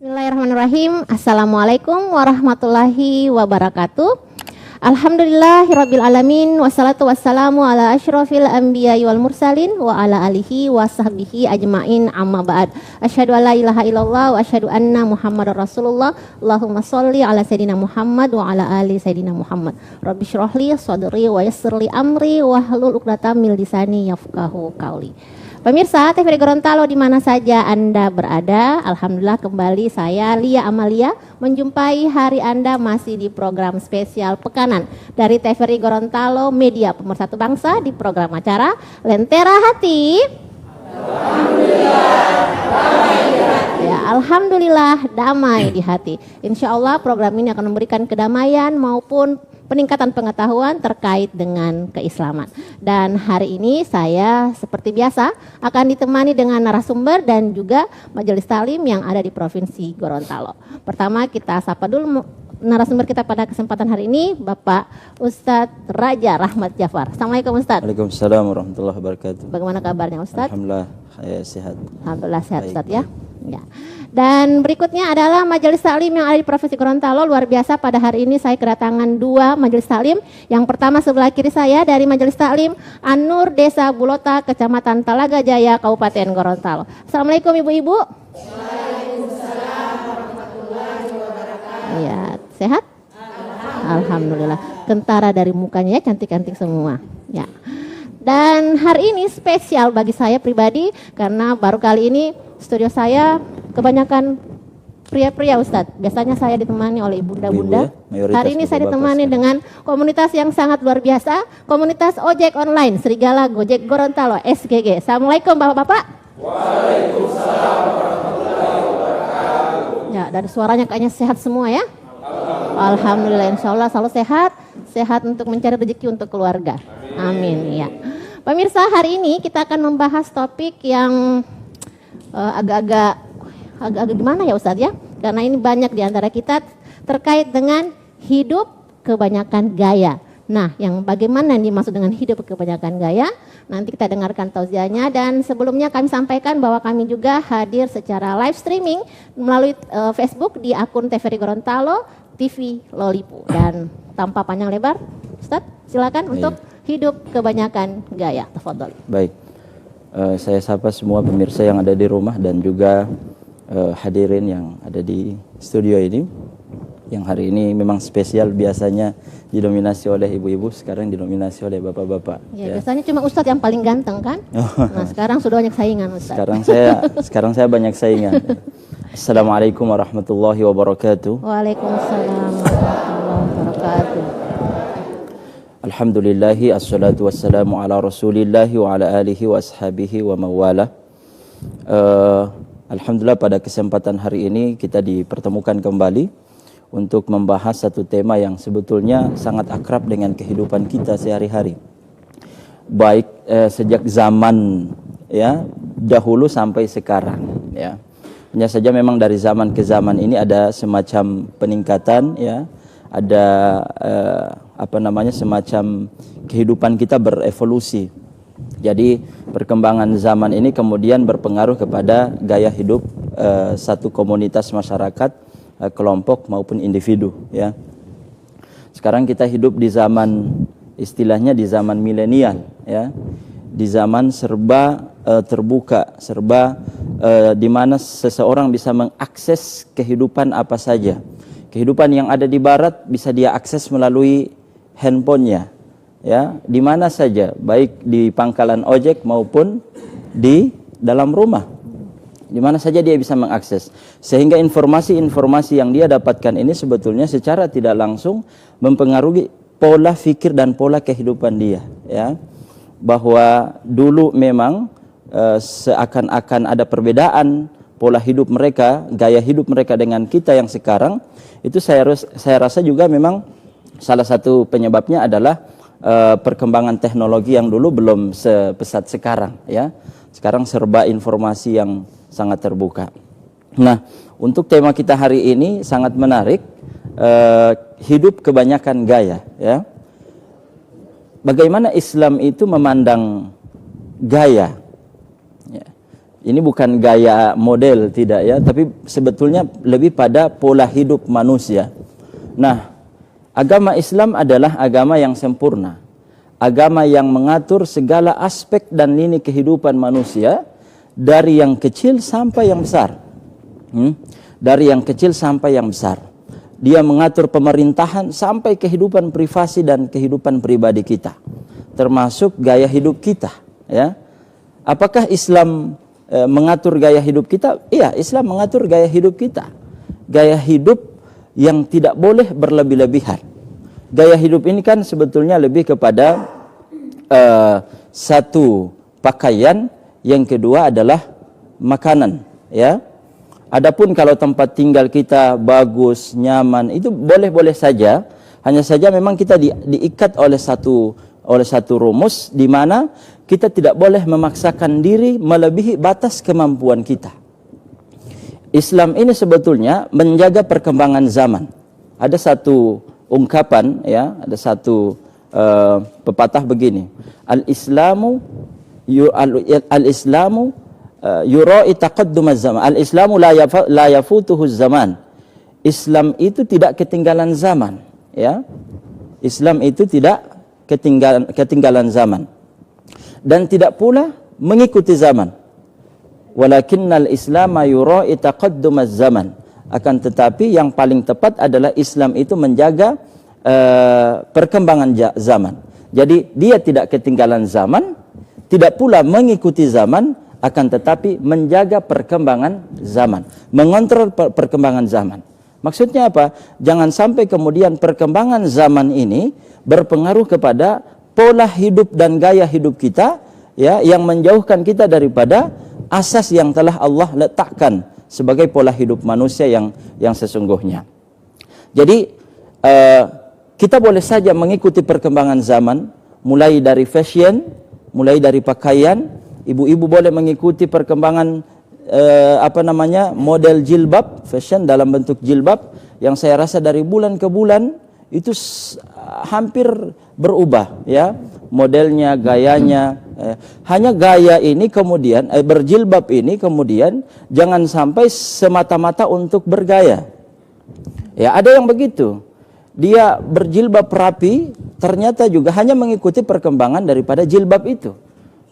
Bismillahirrahmanirrahim. Assalamualaikum warahmatullahi wabarakatuh. Alhamdulillahirabbil alamin wassalatu wassalamu ala asyrofil anbiya'i wal mursalin wa ala alihi wa sahbihi ajmain amma ba'd. Asyhadu an la ilaha illallah wa asyhadu anna Muhammadar Rasulullah. Allahumma sholli ala sayidina Muhammad wa ala ali sayidina Muhammad. Rabbi shrah li sadri wa yassir li amri wa hlul 'uqdatam min lisani yafqahu qauli. Pemirsa TVRI Gorontalo di mana saja Anda berada, alhamdulillah kembali saya Lia Amalia menjumpai hari Anda masih di program spesial Pekanan dari TVRI Gorontalo Media Pemersatu Bangsa di program acara Lentera Hati. Alhamdulillah damai di hati. Insya Allah program ini akan memberikan kedamaian maupun peningkatan pengetahuan terkait dengan keislaman. Dan hari ini saya seperti biasa akan ditemani dengan narasumber dan juga majelis talim yang ada di Provinsi Gorontalo. Pertama kita sapa dulu narasumber kita pada kesempatan hari ini, Bapak Ustadz Raja Rahmat Jafar. Assalamualaikum Ustadz. Waalaikumsalam warahmatullahi wabarakatuh. Bagaimana kabarnya Ustadz? Alhamdulillah sehat. Alhamdulillah sehat Ustadz ya. Ya. Dan berikutnya adalah majelis taklim yang ada di Provinsi Gorontalo. Luar biasa pada hari ini saya kedatangan dua majelis taklim. Yang pertama sebelah kiri saya dari majelis taklim An-Nur Desa Bulota, Kecamatan Talaga Jaya, Kabupaten Gorontalo. Assalamualaikum ibu-ibu. Waalaikumsalam warahmatullahi wabarakatuh. Ya, sehat? Alhamdulillah. Kentara dari mukanya ya, cantik-cantik semua. Ya. Dan hari ini spesial bagi saya pribadi karena baru kali ini studio saya kebanyakan pria-pria Ustadz. Biasanya saya ditemani oleh bunda-bunda. Hari ini saya ditemani dengan komunitas yang sangat luar biasa, komunitas ojek online Serigala Gojek Gorontalo SGG. Assalamualaikum Bapak-bapak. Waalaikumsalam warahmatullahi wabarakatuh. Ya, dari suaranya kayaknya sehat semua ya. Alhamdulillah, insya Allah selalu sehat, sehat untuk mencari rezeki untuk keluarga. Amin ya. Pemirsa, hari ini kita akan membahas topik yang agak-agak gimana ya Ustadz ya? Karena ini banyak di antara kita terkait dengan hidup kebanyakan gaya. Nah, yang bagaimana yang dimaksud dengan hidup kebanyakan gaya? Nanti kita dengarkan tausiahnya dan sebelumnya kami sampaikan bahwa kami juga hadir secara live streaming melalui Facebook di akun TVRI Gorontalo TV Lolipu. Dan tanpa panjang lebar, Ustadz silakan untuk hidup kebanyakan gaya. Tafadhol. Baik. Saya sapa semua pemirsa yang ada di rumah dan juga hadirin yang ada di studio ini. Yang hari ini memang spesial, biasanya didominasi oleh ibu-ibu, sekarang didominasi oleh bapak-bapak. Ya. Biasanya cuma Ustadz yang paling ganteng kan? Nah sekarang sudah banyak saingan Ustadz. Sekarang saya banyak saingan. Assalamualaikum warahmatullahi wabarakatuh. Waalaikumsalam warahmatullahi wabarakatuh. Alhamdulillahi assalatu wassalamu ala rasulillahi wa ala alihi wa ashabihi wa mawala. Alhamdulillah pada kesempatan hari ini kita dipertemukan kembali untuk membahas satu tema yang sebetulnya sangat akrab dengan kehidupan kita sehari-hari. Baik sejak zaman ya dahulu sampai sekarang ya. Hanya saja memang dari zaman ke zaman ini ada semacam peningkatan ya. Ada semacam kehidupan kita berevolusi. Jadi perkembangan zaman ini kemudian berpengaruh kepada gaya hidup satu komunitas masyarakat, kelompok maupun individu ya. Sekarang kita hidup di zaman, istilahnya di zaman milenial ya. Di zaman serba terbuka, serba di mana seseorang bisa mengakses kehidupan apa saja. Kehidupan yang ada di barat bisa dia akses melalui handphonenya, ya, di mana saja, baik di pangkalan ojek maupun di dalam rumah, di mana saja dia bisa mengakses. Sehingga informasi-informasi yang dia dapatkan ini sebetulnya secara tidak langsung mempengaruhi pola fikir dan pola kehidupan dia, ya. Bahwa dulu memang seakan-akan ada perbedaan pola hidup mereka, gaya hidup mereka dengan kita yang sekarang. Itu saya rasa juga memang salah satu penyebabnya adalah perkembangan teknologi yang dulu belum sepesat sekarang ya. Sekarang serba informasi yang sangat terbuka. Nah, untuk tema kita hari ini sangat menarik, hidup kebanyakan gaya ya. Bagaimana Islam itu memandang gaya ya. Ini bukan gaya model, tidak ya, tapi sebetulnya lebih pada pola hidup manusia. Nah, agama Islam adalah agama yang sempurna. Agama yang mengatur segala aspek dan lini kehidupan manusia, dari yang kecil sampai yang besar. Dari yang kecil sampai yang besar. Dia mengatur pemerintahan sampai kehidupan privasi dan kehidupan pribadi kita, termasuk gaya hidup kita, ya. Apakah Islam mengatur gaya hidup kita? Iya, Islam mengatur gaya hidup kita. Gaya hidup yang tidak boleh berlebih-lebihan. Gaya hidup ini kan sebetulnya lebih kepada satu, pakaian, yang kedua adalah makanan, ya. Adapun kalau tempat tinggal kita bagus, nyaman, itu boleh-boleh saja. Hanya saja memang kita diikat oleh satu rumus, di mana kita tidak boleh memaksakan diri melebihi batas kemampuan kita. Islam ini sebetulnya menjaga perkembangan zaman. Ada satu ungkapan, ya, ada satu pepatah begini. Al-Islamu yura'i taqaddumaz zaman. Al-Islamu la yafutuhu zaman. Islam itu tidak ketinggalan zaman, ya. Islam itu tidak ketinggalan zaman. Dan tidak pula mengikuti zaman. Walakinnal Islama yura'i taqaddumaz zaman. Akan tetapi yang paling tepat adalah Islam itu menjaga perkembangan zaman. Jadi dia tidak ketinggalan zaman, tidak pula mengikuti zaman, akan tetapi menjaga perkembangan zaman, mengontrol perkembangan zaman. Maksudnya apa? Jangan sampai kemudian perkembangan zaman ini berpengaruh kepada pola hidup dan gaya hidup kita, ya, yang menjauhkan kita daripada asas yang telah Allah letakkan sebagai pola hidup manusia yang sesungguhnya. Jadi kita boleh saja mengikuti perkembangan zaman, mulai dari fashion, mulai dari pakaian. Ibu-ibu boleh mengikuti perkembangan model jilbab, fashion dalam bentuk jilbab, yang saya rasa dari bulan ke bulan itu hampir berubah, ya, modelnya, gayanya. Hanya gaya ini kemudian berjilbab ini kemudian jangan sampai semata-mata untuk bergaya. Ya, ada yang begitu. Dia berjilbab rapi, ternyata juga hanya mengikuti perkembangan daripada jilbab itu.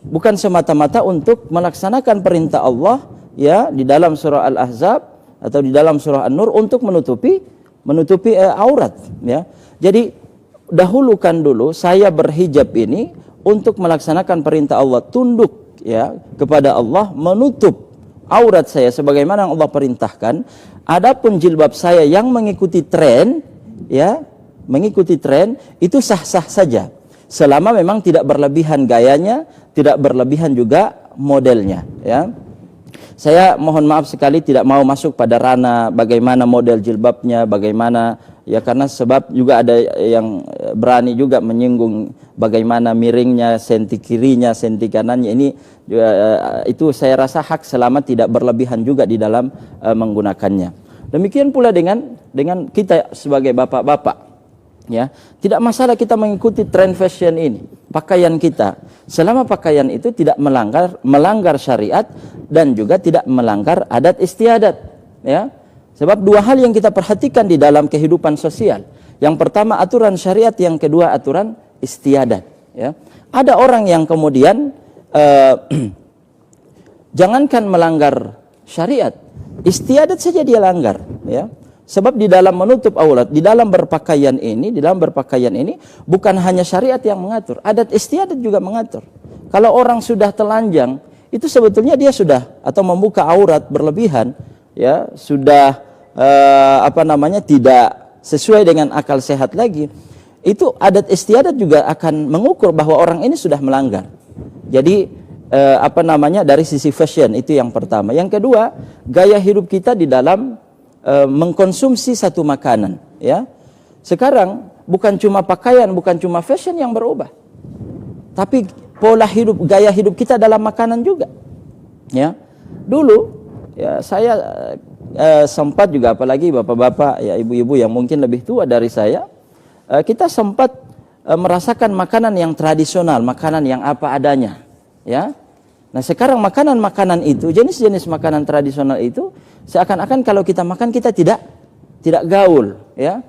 Bukan semata-mata untuk melaksanakan perintah Allah, ya, di dalam surah Al-Ahzab atau di dalam surah An-Nur untuk menutupi aurat, ya. Jadi dahulukan dulu saya berhijab ini untuk melaksanakan perintah Allah, tunduk, ya, kepada Allah, menutup aurat saya sebagaimana yang Allah perintahkan. Adapun jilbab saya yang mengikuti tren, ya, mengikuti tren, itu sah-sah saja selama memang tidak berlebihan gayanya, tidak berlebihan juga modelnya, ya. Saya mohon maaf sekali tidak mau masuk pada ranah bagaimana model jilbabnya, bagaimana, ya, karena sebab juga ada yang berani juga menyinggung bagaimana miringnya, senti kirinya, senti kanannya. Ini itu saya rasa hak selama tidak berlebihan juga di dalam menggunakannya. Demikian pula dengan kita sebagai bapak-bapak, ya, tidak masalah kita mengikuti tren fashion ini, pakaian kita, selama pakaian itu tidak melanggar syariat dan juga tidak melanggar adat istiadat, ya. Sebab dua hal yang kita perhatikan di dalam kehidupan sosial. Yang pertama aturan syariat, yang kedua aturan istiadat, ya. Ada orang yang kemudian jangankan melanggar syariat, istiadat saja dia langgar, ya. Sebab di dalam menutup aurat, di dalam berpakaian ini bukan hanya syariat yang mengatur, adat istiadat juga mengatur. Kalau orang sudah telanjang, itu sebetulnya dia sudah atau membuka aurat berlebihan, ya, sudah tidak sesuai dengan akal sehat lagi. Itu adat istiadat juga akan mengukur bahwa orang ini sudah melanggar. Jadi dari sisi fashion itu yang pertama. Yang kedua, gaya hidup kita di dalam mengkonsumsi satu makanan, ya. Sekarang bukan cuma pakaian, bukan cuma fashion yang berubah, tapi pola hidup, gaya hidup kita dalam makanan juga, ya. Dulu, ya, saya sempat juga, apalagi bapak-bapak, ya, ibu-ibu yang mungkin lebih tua dari saya, kita sempat merasakan makanan yang tradisional, makanan yang apa adanya, ya. Nah sekarang makanan-makanan itu, jenis-jenis makanan tradisional itu, seakan-akan kalau kita makan kita tidak gaul, ya.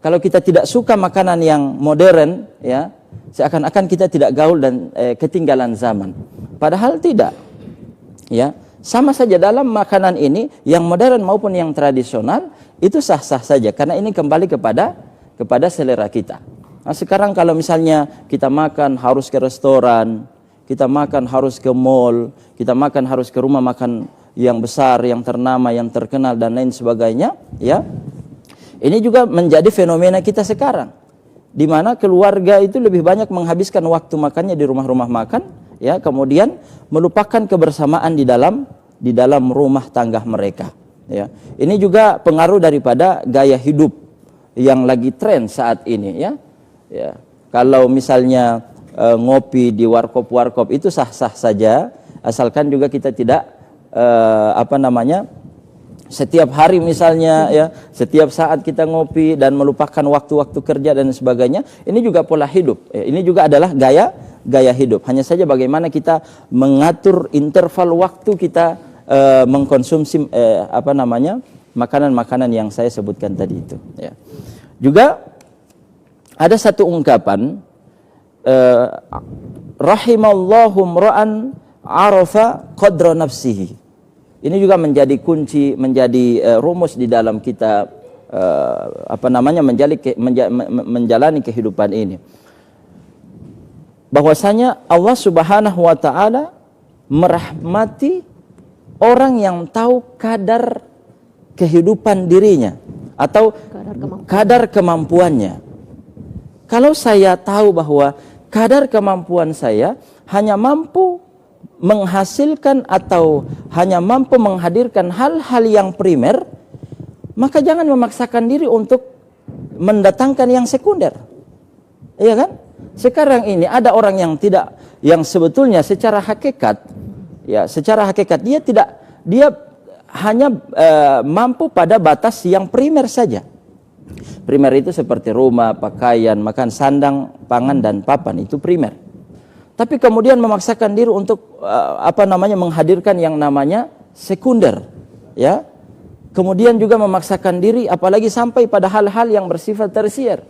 Kalau kita tidak suka makanan yang modern, ya, seakan-akan kita tidak gaul dan ketinggalan zaman. Padahal tidak, ya. Sama saja dalam makanan ini, yang modern maupun yang tradisional itu sah-sah saja, karena ini kembali kepada selera kita. Nah sekarang kalau misalnya kita makan harus ke restoran, kita makan harus ke mall, kita makan harus ke rumah makan yang besar, yang ternama, yang terkenal dan lain sebagainya, ya. Ini juga menjadi fenomena kita sekarang, di mana keluarga itu lebih banyak menghabiskan waktu makannya di rumah-rumah makan, ya, kemudian melupakan kebersamaan di dalam rumah tangga mereka, ya. Ini juga pengaruh daripada gaya hidup yang lagi tren saat ini, ya. Ya. Kalau misalnya ngopi di warkop-warkop itu sah-sah saja, asalkan juga kita tidak setiap hari misalnya, ya, setiap saat kita ngopi dan melupakan waktu-waktu kerja dan sebagainya. Ini juga pola hidup, ya. Ini juga adalah gaya hidup. Hanya saja bagaimana kita mengatur interval waktu kita mengkonsumsi makanan-makanan yang saya sebutkan tadi itu, ya. Juga ada satu ungkapan, rahimallahu mra'an arafa qadra nafsihi. Ini juga menjadi kunci, menjadi rumus di dalam kita menjalani kehidupan ini. Bahwasanya Allah Subhanahu wa taala merahmati orang yang tahu kadar kehidupan dirinya atau kadar kemampuannya. Kalau saya tahu bahwa kadar kemampuan saya hanya mampu menghasilkan atau hanya mampu menghadirkan hal-hal yang primer, maka jangan memaksakan diri untuk mendatangkan yang sekunder. Iya kan? Sekarang ini ada orang yang sebetulnya secara hakikat dia hanya mampu pada batas yang primer saja. Primer itu seperti rumah, pakaian, makan, sandang, pangan dan papan, itu primer. Tapi kemudian memaksakan diri untuk menghadirkan yang namanya sekunder, ya. Kemudian juga memaksakan diri apalagi sampai pada hal-hal yang bersifat tersier,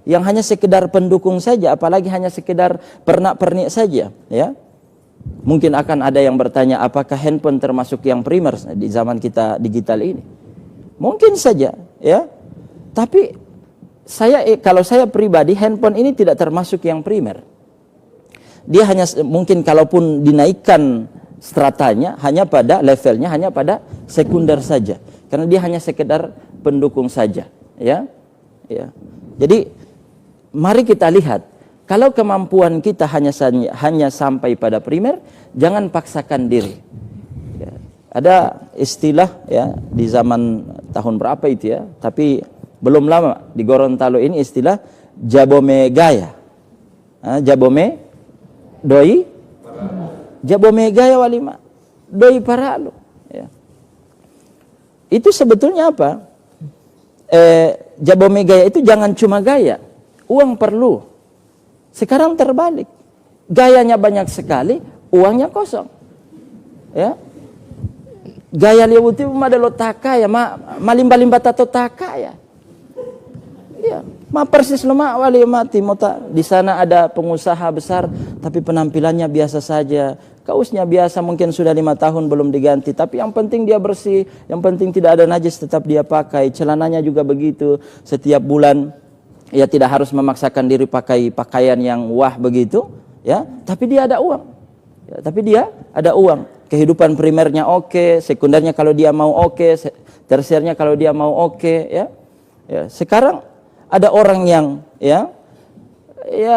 yang hanya sekedar pendukung saja, apalagi hanya sekedar pernak-pernik saja, ya. Mungkin akan ada yang bertanya, apakah handphone termasuk yang primer di zaman kita digital ini? Mungkin saja, ya. Tapi kalau saya pribadi, handphone ini tidak termasuk yang primer. Dia hanya mungkin kalaupun dinaikkan stratanya hanya pada levelnya, hanya pada sekunder saja, karena dia hanya sekedar pendukung saja, ya. Jadi mari kita lihat, kalau kemampuan kita hanya sampai pada primer, jangan paksakan diri, ya. Ada istilah, ya, di zaman tahun berapa itu, ya, tapi belum lama di Gorontalo ini istilah jabome gaya, jabome doi jabome gaya walima doi paralo, ya. Itu sebetulnya apa? Jabome gaya itu jangan cuma gaya, uang perlu. Sekarang terbalik, gayanya banyak sekali, uangnya kosong, ya. Gaya liuti madalo takaya, malimba-limba tato takaya, ya. Persis lema wali mati mota. Di sana ada pengusaha besar tapi penampilannya biasa saja. Kaosnya biasa, mungkin sudah 5 tahun belum diganti, tapi yang penting dia bersih, yang penting tidak ada najis, tetap dia pakai. Celananya juga begitu. Setiap bulan ya tidak harus memaksakan diri pakai pakaian yang wah begitu, ya, tapi dia ada uang. Ya, tapi dia ada uang. Kehidupan primernya oke, sekundernya kalau dia mau oke, tersiernya kalau dia mau oke, ya. Ya, sekarang ada orang yang ya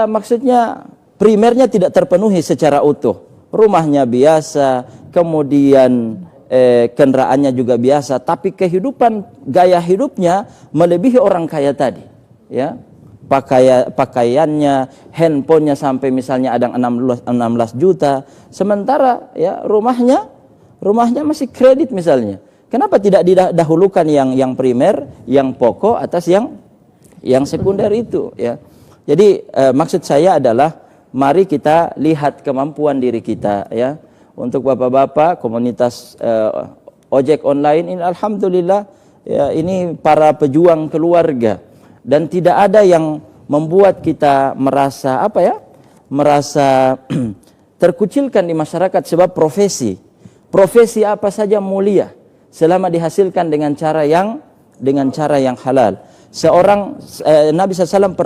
maksudnya primernya tidak terpenuhi secara utuh. Rumahnya biasa, kemudian kendaraannya juga biasa, tapi kehidupan gaya hidupnya melebihi orang kaya tadi, ya. Pakaiannya, handphonenya sampai misalnya ada 16 juta, sementara ya rumahnya masih kredit misalnya. Kenapa tidak didahulukan yang primer, yang pokok atas yang sekunder itu, ya. Jadi maksud saya adalah mari kita lihat kemampuan diri kita, ya. untuk bapak-bapak komunitas ojek online ini, alhamdulillah ya, ini para pejuang keluarga, dan tidak ada yang membuat kita merasa merasa terkucilkan di masyarakat, sebab profesi apa saja mulia selama dihasilkan dengan cara yang halal. Seorang Nabi SAW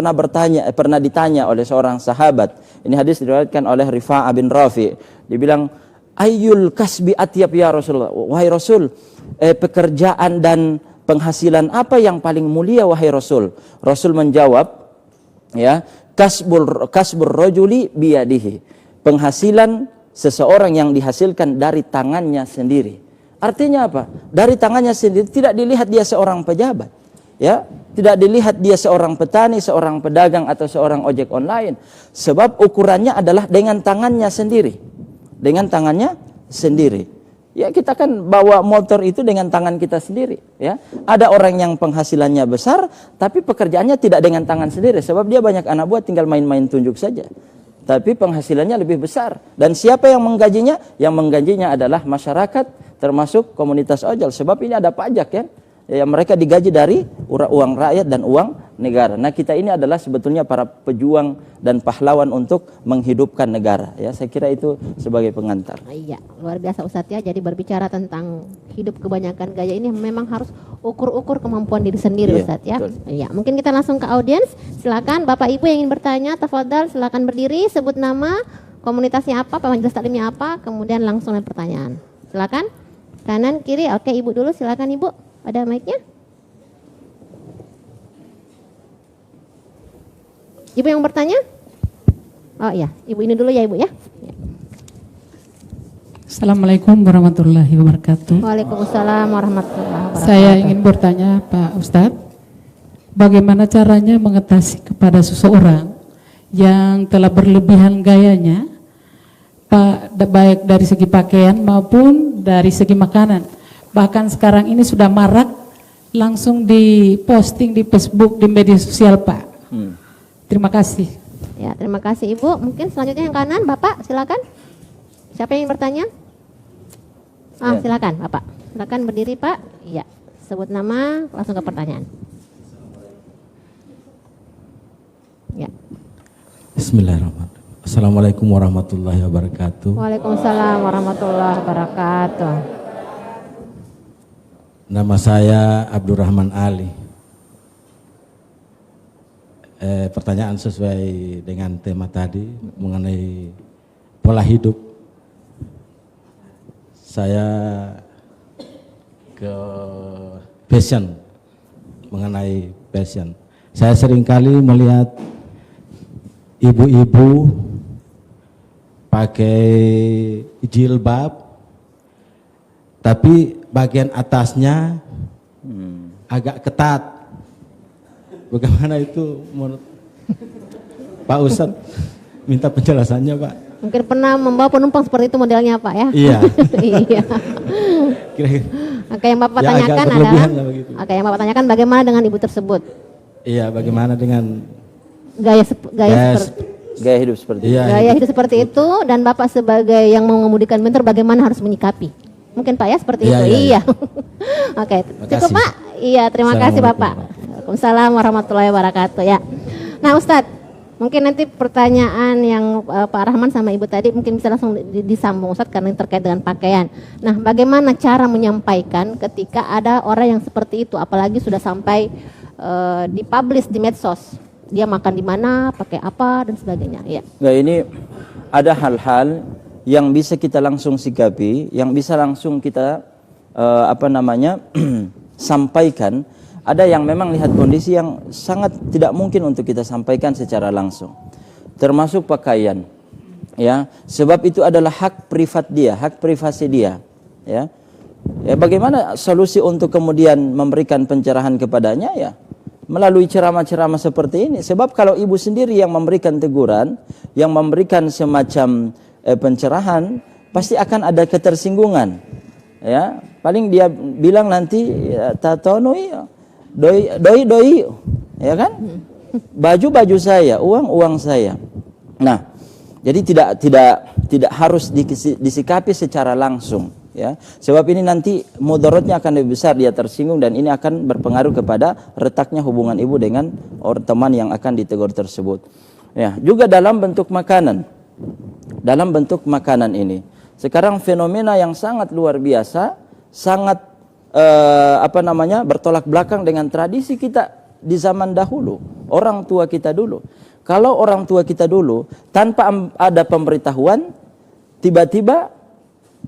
pernah ditanya oleh seorang sahabat. Ini hadis diriwayatkan oleh Rifa'ah bin Rafi. Dibilang, ayyul kasbi atyab ya Rasulullah. Wahai Rasul, pekerjaan dan penghasilan apa yang paling mulia wahai Rasul? Rasul menjawab, ya, kasbur rajuli biyadihi. Penghasilan seseorang yang dihasilkan dari tangannya sendiri. Artinya apa? Dari tangannya sendiri, tidak dilihat dia seorang pejabat. Ya, tidak dilihat dia seorang petani, seorang pedagang atau seorang ojek online, sebab ukurannya adalah dengan tangannya sendiri. Dengan tangannya sendiri. Ya, kita kan bawa motor itu dengan tangan kita sendiri, ya. Ada orang yang penghasilannya besar tapi pekerjaannya tidak dengan tangan sendiri, sebab dia banyak anak buah, tinggal main-main tunjuk saja. Tapi penghasilannya lebih besar. Dan siapa yang menggajinya? Yang menggajinya adalah masyarakat, termasuk komunitas ojol, sebab ini ada pajak, ya. Ya, mereka digaji dari uang rakyat dan uang negara. Nah, kita ini adalah sebetulnya para pejuang dan pahlawan untuk menghidupkan negara. Ya, saya kira itu sebagai pengantar. Iya, luar biasa Ustadz ya. Jadi berbicara tentang hidup kebanyakan gaya ini memang harus ukur-ukur kemampuan diri sendiri, Iya, Ustadz ya. betul. Iya, mungkin kita langsung ke audiens. Silakan Bapak Ibu yang ingin bertanya, tafadhal silakan berdiri, sebut nama, komunitasnya apa, majelis taklimnya apa, kemudian langsung dengan pertanyaan. Silakan. Kanan, kiri. Oke, Ibu dulu, silakan Ibu. Ada mic-nya? Ibu yang bertanya? Oh iya, Ibu ini dulu ya Ibu ya. Assalamualaikum warahmatullahi wabarakatuh. Waalaikumsalam warahmatullahi wabarakatuh. Saya ingin bertanya Pak Ustadz, bagaimana caranya mengatasi kepada seseorang yang telah berlebihan gayanya, Pak, baik dari segi pakaian maupun dari segi makanan. Bahkan sekarang ini sudah marak langsung diposting di Facebook, di media sosial, Pak. Terima kasih. Ya, terima kasih Ibu. Mungkin selanjutnya yang kanan, Bapak, silakan. Siapa yang ingin bertanya? Ya. Silakan, Bapak. Silakan berdiri, Pak. Iya. Sebut nama, langsung ke pertanyaan. Ya. Bismillahirrahmanirrahim. Assalamualaikum warahmatullahi wabarakatuh. Waalaikumsalam warahmatullahi wabarakatuh. Nama saya Abdurrahman Ali. Pertanyaan sesuai dengan tema tadi mengenai pola hidup. Saya ke passion, mengenai passion. Saya seringkali melihat ibu-ibu pakai jilbab, tapi bagian atasnya agak ketat. Bagaimana itu menurut Pak Ustadz? Minta penjelasannya, Pak. Mungkin pernah membawa penumpang seperti itu modelnya, Pak ya? Iya. Iya. Kira-kira. Oke, yang Bapak Ya, agak tanyakan berlebihan adalah, lah begitu. oke, yang Bapak tanyakan bagaimana dengan ibu tersebut? Iya, bagaimana dengan Gaya Gaya hidup seperti itu. Iya, gaya hidup seperti itu, dan Bapak sebagai yang mengemudikan motor bagaimana harus menyikapi? Mungkin Pak ya seperti Iya, itu. iya, Iya. Oke, cukup kasih. Pak. Iya, terima kasih Assalamualaikum Bapak. Waalaikumsalam warahmatullahi wabarakatuh ya. Nah, Ustadz, mungkin nanti pertanyaan yang Pak Rahman sama Ibu tadi mungkin bisa langsung disambung Ustadz karena ini terkait dengan pakaian. Nah, bagaimana cara menyampaikan ketika ada orang yang seperti itu, apalagi sudah sampai dipublish di medsos? Dia makan di mana, pakai apa dan sebagainya. Ya. Nah, ini ada hal-hal yang bisa kita langsung sikapi, yang bisa langsung kita sampaikan. Ada yang memang lihat kondisi yang sangat tidak mungkin untuk kita sampaikan secara langsung, termasuk pakaian, ya, sebab itu adalah hak privat dia, hak privasi dia, ya. Bagaimana solusi untuk kemudian memberikan pencerahan kepadanya, ya, melalui ceramah-ceramah seperti ini. Sebab kalau ibu sendiri yang memberikan teguran, yang memberikan semacam pencerahan, pasti akan ada ketersinggungan, ya. Paling dia bilang nanti, tatonui, doi, ya kan? Baju saya, uang saya. Nah, Jadi tidak harus disikapi secara langsung, ya. Sebab ini nanti mudaratnya akan lebih besar, dia tersinggung dan ini akan berpengaruh kepada retaknya hubungan ibu dengan teman yang akan ditegur tersebut. Ya, juga dalam bentuk makanan. Dalam bentuk makanan ini. Sekarang fenomena yang sangat luar biasa, sangat bertolak belakang dengan tradisi kita di zaman dahulu, orang tua kita dulu. Kalau orang tua kita dulu tanpa ada pemberitahuan, tiba-tiba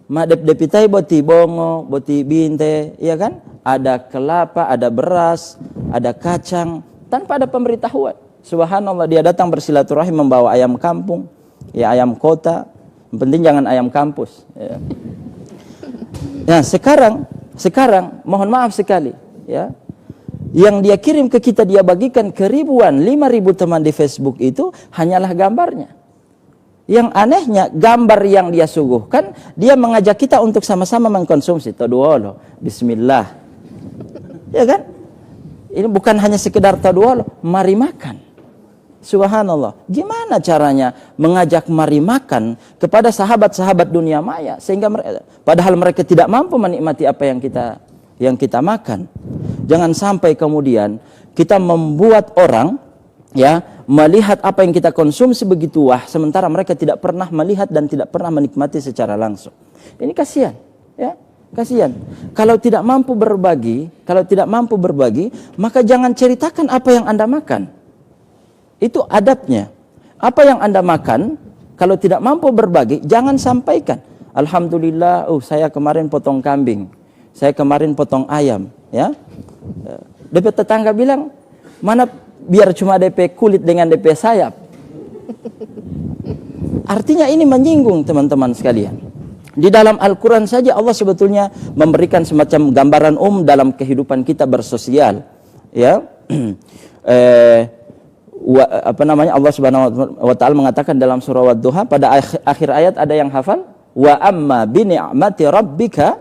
madep depitai boti bongo, boti binte, ya kan? Ada kelapa, ada beras, ada kacang, tanpa ada pemberitahuan. Subhanallah, dia datang bersilaturahim membawa ayam kampung, ya ayam kota, yang penting jangan ayam kampus. Ya. Nah sekarang mohon maaf sekali, ya. Yang dia kirim ke kita, dia bagikan ke ribuan, 5.000 teman di Facebook itu hanyalah gambarnya. Yang anehnya, gambar yang dia suguhkan, dia mengajak kita untuk sama-sama mengkonsumsi. Taduolo, bismillah. Ya kan? Ini bukan hanya sekedar taduolo, mari makan. Subhanallah. Gimana caranya mengajak mari makan kepada sahabat-sahabat dunia maya, sehingga padahal mereka tidak mampu menikmati apa yang kita makan. Jangan sampai kemudian kita membuat orang, ya, melihat apa yang kita konsumsi begitu wah, sementara mereka tidak pernah melihat dan tidak pernah menikmati secara langsung. Ini kasihan, ya, kasihan. Kalau tidak mampu berbagi, maka jangan ceritakan apa yang Anda makan. Itu adabnya. Apa yang Anda makan, kalau tidak mampu berbagi, jangan sampaikan. Alhamdulillah, saya kemarin potong kambing, saya kemarin potong ayam, ya. DP tetangga bilang, mana biar cuma DP kulit dengan DP sayap. Artinya ini menyinggung teman-teman sekalian. Di dalam Al-Quran saja Allah sebetulnya memberikan semacam gambaran dalam kehidupan kita bersosial, ya. Allah Subhanahu wa taala mengatakan dalam surah Wad-Duha, pada akhir ayat ada yang hafal, wa amma bi ni'mati rabbika,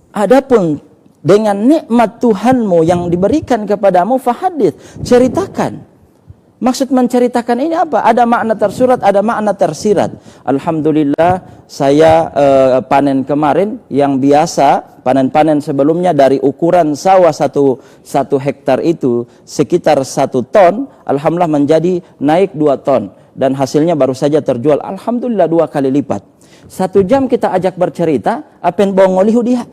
adapun dengan nikmat Tuhanmu yang diberikan kepadamu, fahadits, ceritakan. Maksud menceritakan ini apa? Ada makna tersurat, ada makna tersirat. Alhamdulillah, saya panen kemarin yang biasa panen-panen sebelumnya dari ukuran sawah satu hektar itu sekitar 1 ton, alhamdulillah menjadi naik 2 ton dan hasilnya baru saja terjual, alhamdulillah 2 kali lipat. 1 jam kita ajak bercerita, apen bongolihu dia.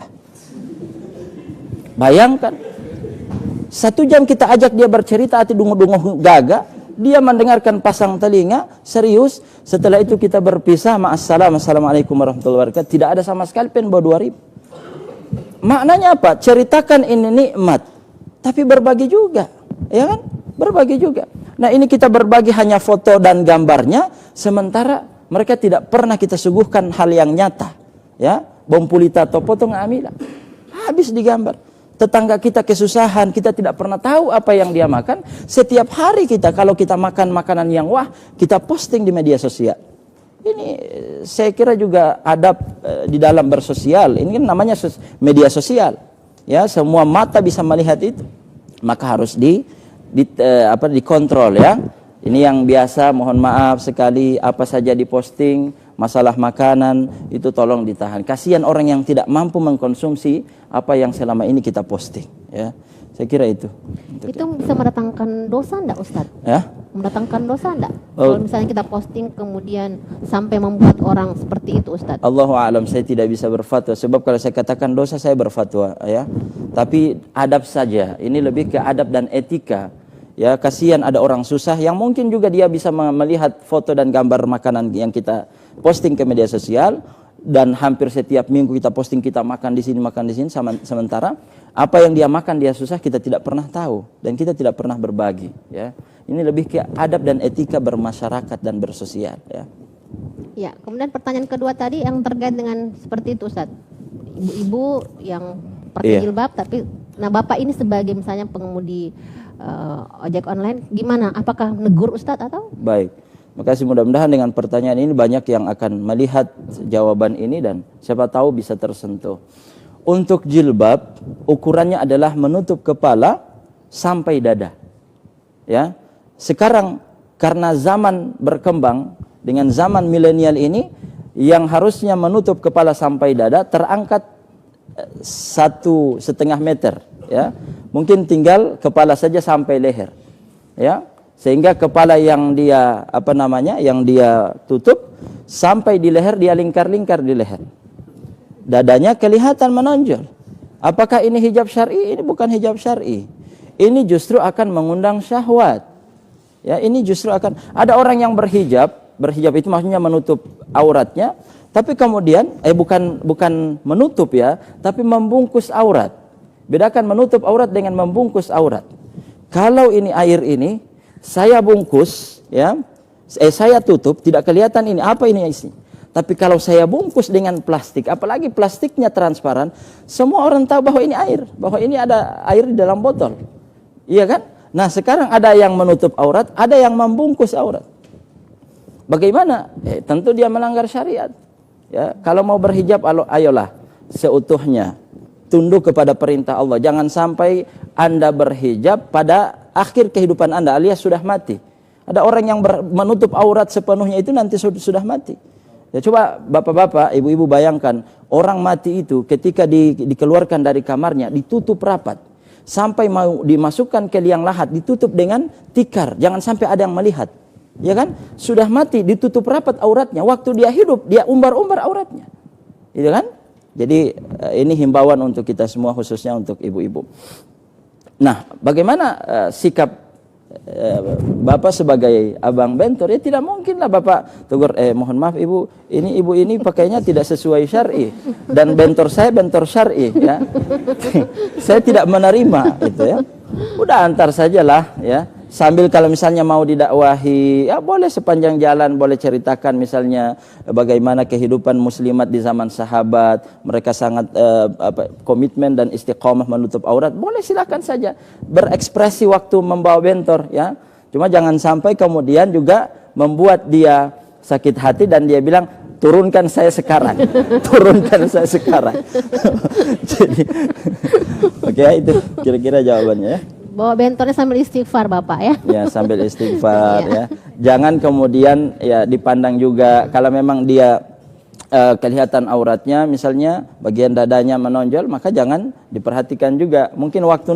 Bayangkan, 1 jam kita ajak dia bercerita, ati dungu-dungu gaga, dia mendengarkan pasang telinga, serius. Setelah itu kita berpisah, ma'assalam, assalamualaikum warahmatullahi wabarakatuh. Tidak ada sama sekali pen bawa 2.000. Maknanya apa? Ceritakan ini nikmat, tapi berbagi juga, ya kan? Berbagi juga. Nah ini kita berbagi hanya foto dan gambarnya, sementara mereka tidak pernah kita suguhkan hal yang nyata, ya. Bompulita atau potong amila, habis digambar. Tetangga kita kesusahan, kita tidak pernah tahu apa yang dia makan. Setiap hari kalau kita makan makanan yang wah, kita posting di media sosial. Ini saya kira juga adab di dalam bersosial. Ini kan namanya media sosial. Ya, semua mata bisa melihat itu. Maka harus dikontrol, ya. Ini yang biasa, mohon maaf sekali, apa saja diposting, masalah makanan, itu tolong ditahan. Kasihan orang yang tidak mampu mengkonsumsi apa yang selama ini kita posting, ya. Saya kira itu. Itu bisa mendatangkan dosa enggak, Ustadz? Ya? Mendatangkan dosa enggak? Kalau misalnya kita posting kemudian sampai membuat orang seperti itu, Ustadz. Allahu a'lam, saya tidak bisa berfatwa. Sebab kalau saya katakan dosa, saya berfatwa, ya. Tapi adab saja. Ini lebih ke adab dan etika. Ya, kasihan ada orang susah yang mungkin juga dia bisa melihat foto dan gambar makanan yang kita posting ke media sosial, dan hampir setiap minggu kita posting kita makan di sini, sementara apa yang dia makan dia susah, kita tidak pernah tahu dan kita tidak pernah berbagi, ya. Ini lebih ke adab dan etika bermasyarakat dan bersosial, ya. Ya, kemudian pertanyaan kedua tadi yang terkait dengan seperti itu, Ustadz. Ibu-ibu yang pakai jilbab, tapi nah Bapak ini sebagai misalnya pengemudi ojek online, gimana? Apakah negur Ustadz atau? Baik, makasih. Mudah-mudahan dengan pertanyaan ini banyak yang akan melihat jawaban ini dan siapa tahu bisa tersentuh. Untuk jilbab, ukurannya adalah menutup kepala sampai dada. Ya, sekarang karena zaman berkembang, dengan zaman milenial ini yang harusnya menutup kepala sampai dada terangkat 1,5 meter, ya. Mungkin tinggal kepala saja sampai leher, ya. Sehingga kepala yang dia yang dia tutup sampai di leher, dia lingkar-lingkar di leher. Dadanya kelihatan menonjol. Apakah ini hijab syar'i? Ini bukan hijab syar'i. Ini justru akan mengundang syahwat. Ya, ini justru akan ada orang yang berhijab itu maksudnya menutup auratnya, tapi kemudian bukan menutup ya, tapi membungkus aurat. Bedakan menutup aurat dengan membungkus aurat. Kalau ini air ini saya bungkus, ya, saya tutup, tidak kelihatan ini apa ini isi. Tapi kalau saya bungkus dengan plastik, apalagi plastiknya transparan, semua orang tahu bahwa ini air, bahwa ini ada air di dalam botol, iya kan? Nah sekarang ada yang menutup aurat, ada yang membungkus aurat. Bagaimana? Tentu dia melanggar syariat. Ya, kalau mau berhijab, ayolah seutuhnya tunduk kepada perintah Allah. Jangan sampai Anda berhijab pada akhir kehidupan Anda alias sudah mati. Ada orang yang menutup aurat sepenuhnya itu nanti sudah mati. Ya, coba bapak-bapak, ibu-ibu bayangkan orang mati itu ketika dikeluarkan dari kamarnya ditutup rapat sampai mau dimasukkan ke liang lahat ditutup dengan tikar, jangan sampai ada yang melihat. Ya kan? Sudah mati ditutup rapat auratnya. Waktu dia hidup dia umbar-umbar auratnya. Gitu kan? Jadi ini himbauan untuk kita semua khususnya untuk ibu-ibu. Nah, bagaimana sikap Bapak sebagai abang bentor? Ya tidak mungkin lah Bapak tegur, mohon maaf ibu ini pakainya tidak sesuai syar'i dan bentor saya bentor syar'i, ya. Saya tidak menerima itu, ya. Udah antar sajalah, ya. Sambil kalau misalnya mau didakwahi, ya boleh sepanjang jalan, boleh ceritakan misalnya bagaimana kehidupan muslimat di zaman sahabat, mereka sangat komitmen dan istiqomah menutup aurat, boleh silakan saja berekspresi waktu membawa bentor, ya. Cuma jangan sampai kemudian juga membuat dia sakit hati dan dia bilang turunkan saya sekarang, turunkan saya sekarang. Jadi, oke, itu kira-kira jawabannya, ya. Bawa bentornya sambil istighfar Bapak, ya. Ya, sambil istighfar, ya. Jangan kemudian ya dipandang juga kalau memang dia kelihatan auratnya misalnya bagian dadanya menonjol, maka jangan diperhatikan juga. Mungkin waktu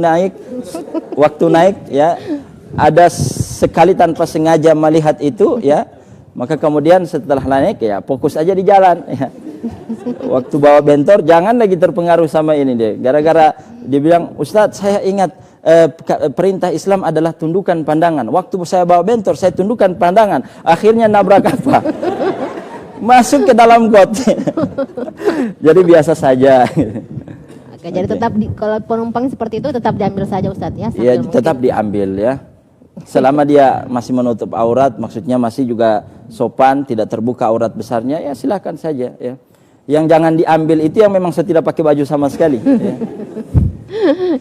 naik ya ada sekali tanpa sengaja melihat itu, ya. Maka kemudian setelah naik ya fokus aja di jalan, ya. Waktu bawa bentor jangan lagi terpengaruh sama ini deh. Gara-gara dia bilang, "Ustadz, saya ingat perintah Islam adalah tundukkan pandangan. Waktu saya bawa bentor, saya tundukkan pandangan. Akhirnya nabrak apa? Masuk ke dalam got." Jadi biasa saja. Oke, jadi tetap kalau penumpang seperti itu tetap diambil saja Ustadz, ya. Iya, tetap diambil, ya. Selama dia masih menutup aurat, maksudnya masih juga sopan, tidak terbuka aurat besarnya, ya silakan saja, ya. Yang jangan diambil itu yang memang saya tidak pakai baju sama sekali, ya.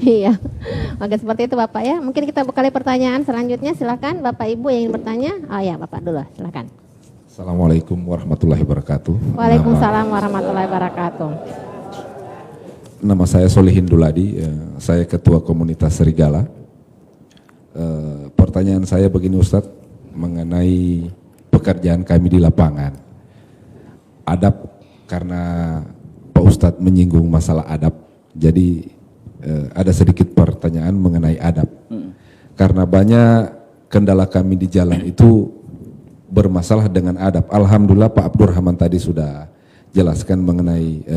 Iya, oke seperti itu Bapak, ya. Mungkin kita bekali pertanyaan selanjutnya, silakan Bapak Ibu yang ingin bertanya. Oh ya, Bapak dulu, silakan. Assalamualaikum warahmatullahi wabarakatuh. Waalaikumsalam warahmatullahi wabarakatuh. Nama saya Solihin Duladi, saya ketua komunitas Serigala. Pertanyaan saya begini Ustadz, mengenai pekerjaan kami di lapangan. Adab, karena Pak Ustadz menyinggung masalah adab, jadi ada sedikit pertanyaan mengenai adab. Karena banyak kendala kami di jalan itu bermasalah dengan adab. Alhamdulillah Pak Abdurrahman tadi sudah jelaskan mengenai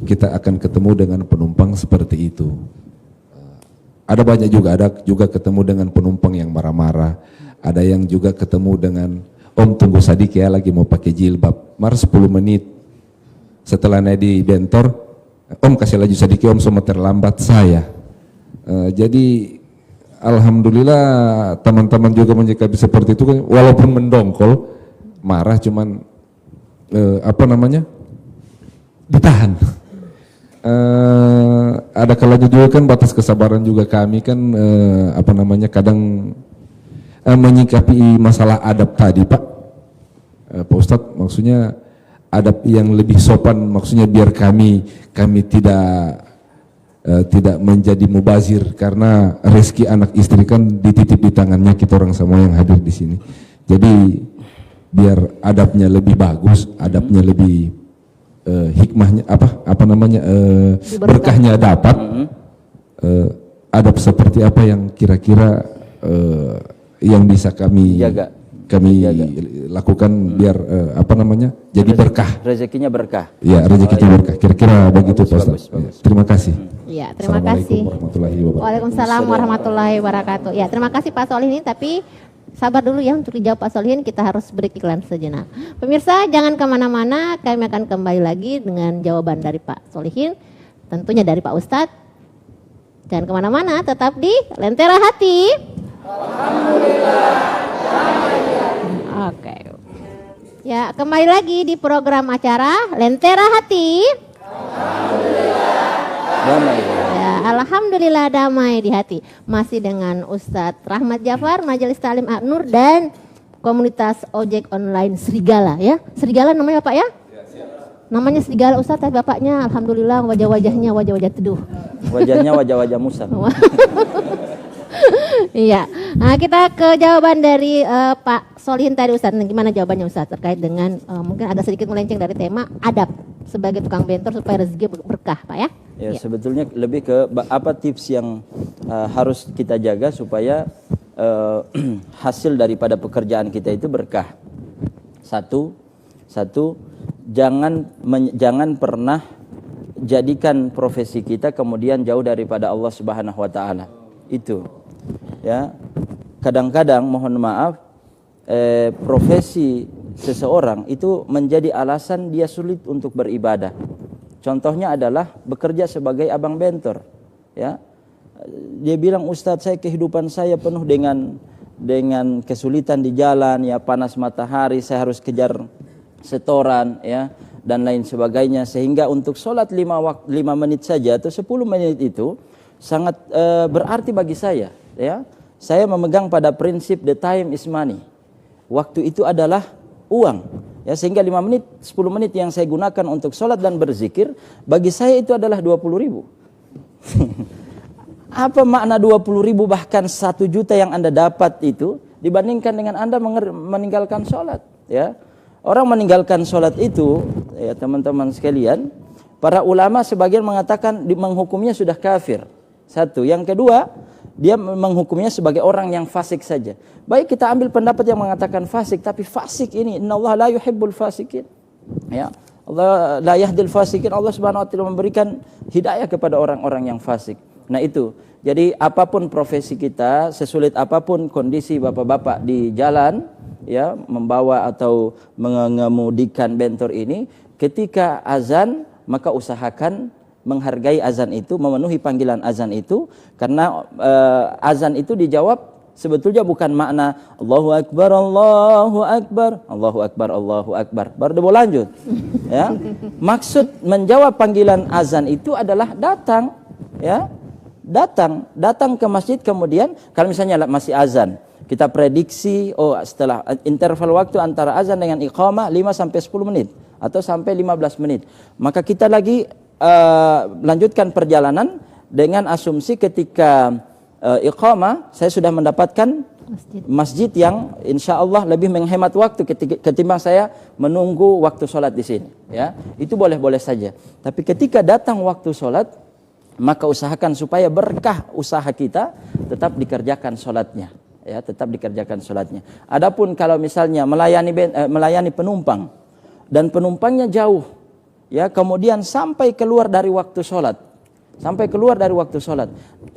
kita akan ketemu dengan penumpang seperti itu. Ada banyak juga, ada juga ketemu dengan penumpang yang marah-marah. Ada yang juga ketemu dengan, "Om tunggu sadik ya, lagi mau pakai jilbab." Marah 10 menit. Setelah naik di bentor, "Om kasih laju sedikit Om, semua terlambat saya." Jadi alhamdulillah teman-teman juga menyikapi seperti itu, walaupun mendongkol, marah cuman ditahan. Ada kalanya juga kan batas kesabaran juga kami kan kadang menyikapi masalah adab tadi Pak. Pak Ustadz, maksudnya adab yang lebih sopan, maksudnya biar kami tidak menjadi mubazir, karena rezeki anak istri kan dititip di tangannya kita orang semua yang hadir di sini. Jadi biar adabnya lebih bagus, adabnya lebih hikmahnya apa namanya berkahnya dapat. Adab seperti apa yang kira-kira yang bisa kami lakukan biar apa namanya jadi berkah, rezekinya berkah. Ya, rezekinya berkah. Kira-kira begitu Pak Ustaz. Bagus. Terima kasih. Ya, terima kasih. Warahmatullahi wabarakatuh. Waalaikumsalam warahmatullahi wabarakatuh. Ya, terima kasih Pak Solihin, tapi sabar dulu ya untuk dijawab Pak Solihin, kita harus break iklan sejenak. Pemirsa jangan kemana-mana, kami akan kembali lagi dengan jawaban dari Pak Solihin, tentunya dari Pak Ustadz. Jangan kemana-mana, tetap di Lentera Hati. Alhamdulillah. Oke. Ya, kembali lagi di program acara Lentera Hati. Alhamdulillah damai. Ya, alhamdulillah damai di hati. Masih dengan Ustadz Rahmat Jafar, Majelis Ta'lim An-Nur dan komunitas ojek online Serigala ya. Serigala namanya Pak ya? Namanya Serigala Ustadz, tapi bapaknya alhamdulillah wajah-wajahnya wajah-wajah teduh. Wajahnya wajah-wajah Musa. Iya. Nah, kita ke jawaban dari Pak Solihin tadi Ustadz. Gimana jawabannya Ustadz terkait dengan mungkin agak sedikit melenceng dari tema adab sebagai tukang bentor supaya rezeki berkah, Pak ya? Ya, sebetulnya lebih ke apa tips yang harus kita jaga supaya hasil daripada pekerjaan kita itu berkah. Satu, jangan pernah jadikan profesi kita kemudian jauh daripada Allah Subhanahu wa taala. Itu. Ya. Kadang-kadang mohon maaf profesi seseorang itu menjadi alasan dia sulit untuk beribadah. Contohnya adalah bekerja sebagai abang bentor, ya. Dia bilang, Ustadz, saya kehidupan saya penuh dengan kesulitan di jalan, ya, panas matahari, saya harus kejar setoran, ya, dan lain sebagainya, sehingga untuk sholat 5 menit saja atau 10 menit itu sangat berarti bagi saya, ya. Saya memegang pada prinsip the time is money. Waktu itu adalah uang, ya, sehingga 5 menit, 10 menit yang saya gunakan untuk sholat dan berzikir, bagi saya itu adalah 20.000. Apa makna 20.000 bahkan 1 juta yang Anda dapat itu dibandingkan dengan Anda meninggalkan sholat, ya. Orang meninggalkan sholat itu, ya teman-teman sekalian, para ulama sebagian mengatakan menghukumnya sudah kafir. Satu, yang kedua, dia menghukumnya sebagai orang yang fasik saja. Baik, kita ambil pendapat yang mengatakan fasik, tapi fasik ini innallaha la yuhibbul fasikin. Ya, Allah la yahdil fasikin. Allah Subhanahu wa taala memberikan hidayah kepada orang-orang yang fasik. Nah itu. Jadi apapun profesi kita, sesulit apapun kondisi bapak-bapak di jalan, ya, membawa atau mengemudikan bentor ini, ketika azan maka usahakan menghargai azan itu, memenuhi panggilan azan itu, karena azan itu dijawab sebetulnya bukan makna Allahu Akbar, Allahu Akbar, Allahu Akbar, Allahu Akbar, baru dia mau lanjut, ya. Maksud menjawab panggilan azan itu adalah datang, ya, datang ke masjid. Kemudian kalau misalnya masih azan, kita prediksi, oh setelah interval waktu antara azan dengan iqamah 5-10 menit atau sampai 15 menit, maka kita lagi lanjutkan perjalanan dengan asumsi ketika iqamah saya sudah mendapatkan masjid yang insya Allah lebih menghemat waktu ketimbang saya menunggu waktu sholat di sini, ya. Itu boleh-boleh saja. Tapi ketika datang waktu sholat, maka usahakan supaya berkah usaha kita tetap dikerjakan sholatnya, ya, tetap dikerjakan sholatnya. Adapun kalau misalnya melayani penumpang dan penumpangnya jauh, ya, kemudian sampai keluar dari waktu sholat,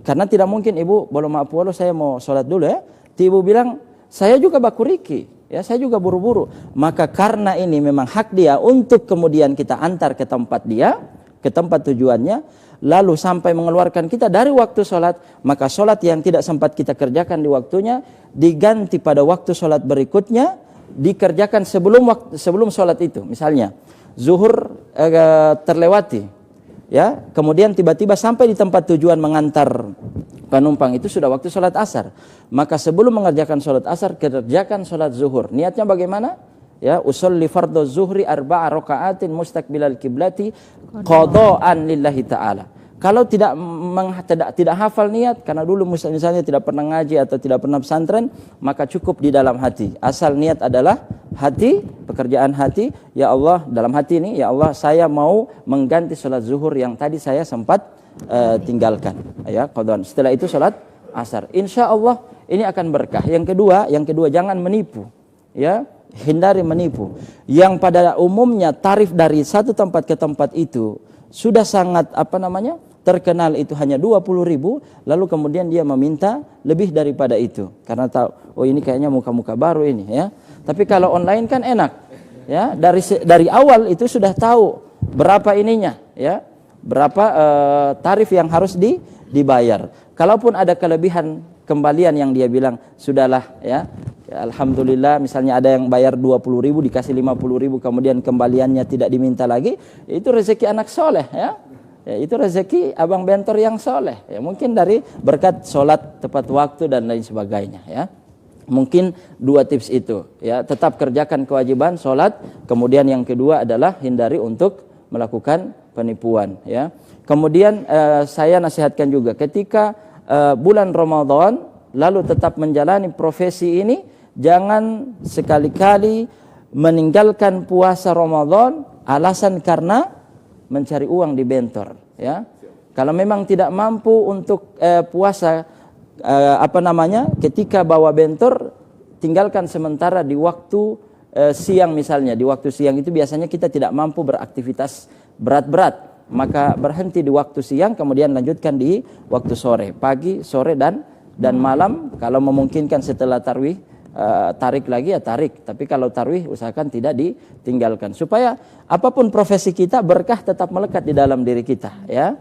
karena tidak mungkin ibu boleh maaf saya mau sholat dulu, ya, ibu bilang saya juga bakuriki, ya, saya juga buru-buru, maka karena ini memang hak dia untuk kemudian kita antar ke tempat dia, ke tempat tujuannya, lalu sampai mengeluarkan kita dari waktu sholat, maka sholat yang tidak sempat kita kerjakan di waktunya diganti pada waktu sholat berikutnya, dikerjakan sebelum sholat itu. Misalnya zuhur terlewati, ya, kemudian tiba-tiba sampai di tempat tujuan mengantar penumpang, itu sudah waktu sholat asar, maka sebelum mengerjakan sholat asar kerjakan sholat zuhur. Niatnya bagaimana? Ya, usolli fardhu zuhri 4 raka'atin mustaqbilal kiblati qada'an lillahi ta'ala. Kalau tidak hafal niat, karena dulu misalnya tidak pernah ngaji atau tidak pernah pesantren, maka cukup di dalam hati. Asal niat adalah hati, pekerjaan hati. Ya Allah, dalam hati ini, ya Allah, saya mau mengganti sholat zuhur yang tadi saya sempat tinggalkan. Ya, qadhan. Setelah itu sholat asar. Insya Allah ini akan berkah. Yang kedua, jangan menipu. Ya, hindari menipu. Yang pada umumnya tarif dari satu tempat ke tempat itu sudah sangat terkenal, itu hanya 20.000, lalu kemudian dia meminta lebih daripada itu karena tahu, oh ini kayaknya muka-muka baru ini, ya. Tapi kalau online kan enak, ya, dari awal itu sudah tahu berapa ininya, ya, berapa tarif yang harus dibayar. Kalaupun ada kelebihan kembalian yang dia bilang sudahlah, ya, alhamdulillah, misalnya ada yang bayar 20.000 dikasih 50.000, kemudian kembaliannya tidak diminta lagi, itu rezeki anak soleh, ya. Ya, itu rezeki abang bentor yang soleh, ya, mungkin dari berkat sholat tepat waktu dan lain sebagainya, ya. Mungkin 2 tips itu, ya, tetap kerjakan kewajiban sholat, kemudian yang kedua adalah hindari untuk melakukan penipuan, ya. Kemudian saya nasihatkan juga ketika bulan Ramadan lalu tetap menjalani profesi ini, jangan sekali-kali meninggalkan puasa Ramadan alasan karena mencari uang di bentor, ya. Kalau memang tidak mampu untuk puasa ketika bawa bentor, tinggalkan sementara di waktu siang misalnya. Di waktu siang itu biasanya kita tidak mampu beraktivitas berat-berat, maka berhenti di waktu siang, kemudian lanjutkan di waktu sore, pagi, sore dan malam. Kalau memungkinkan setelah tarawih tarik lagi, ya tarik. Tapi kalau tarawih usahakan tidak ditinggalkan, supaya apapun profesi kita, berkah tetap melekat di dalam diri kita, ya.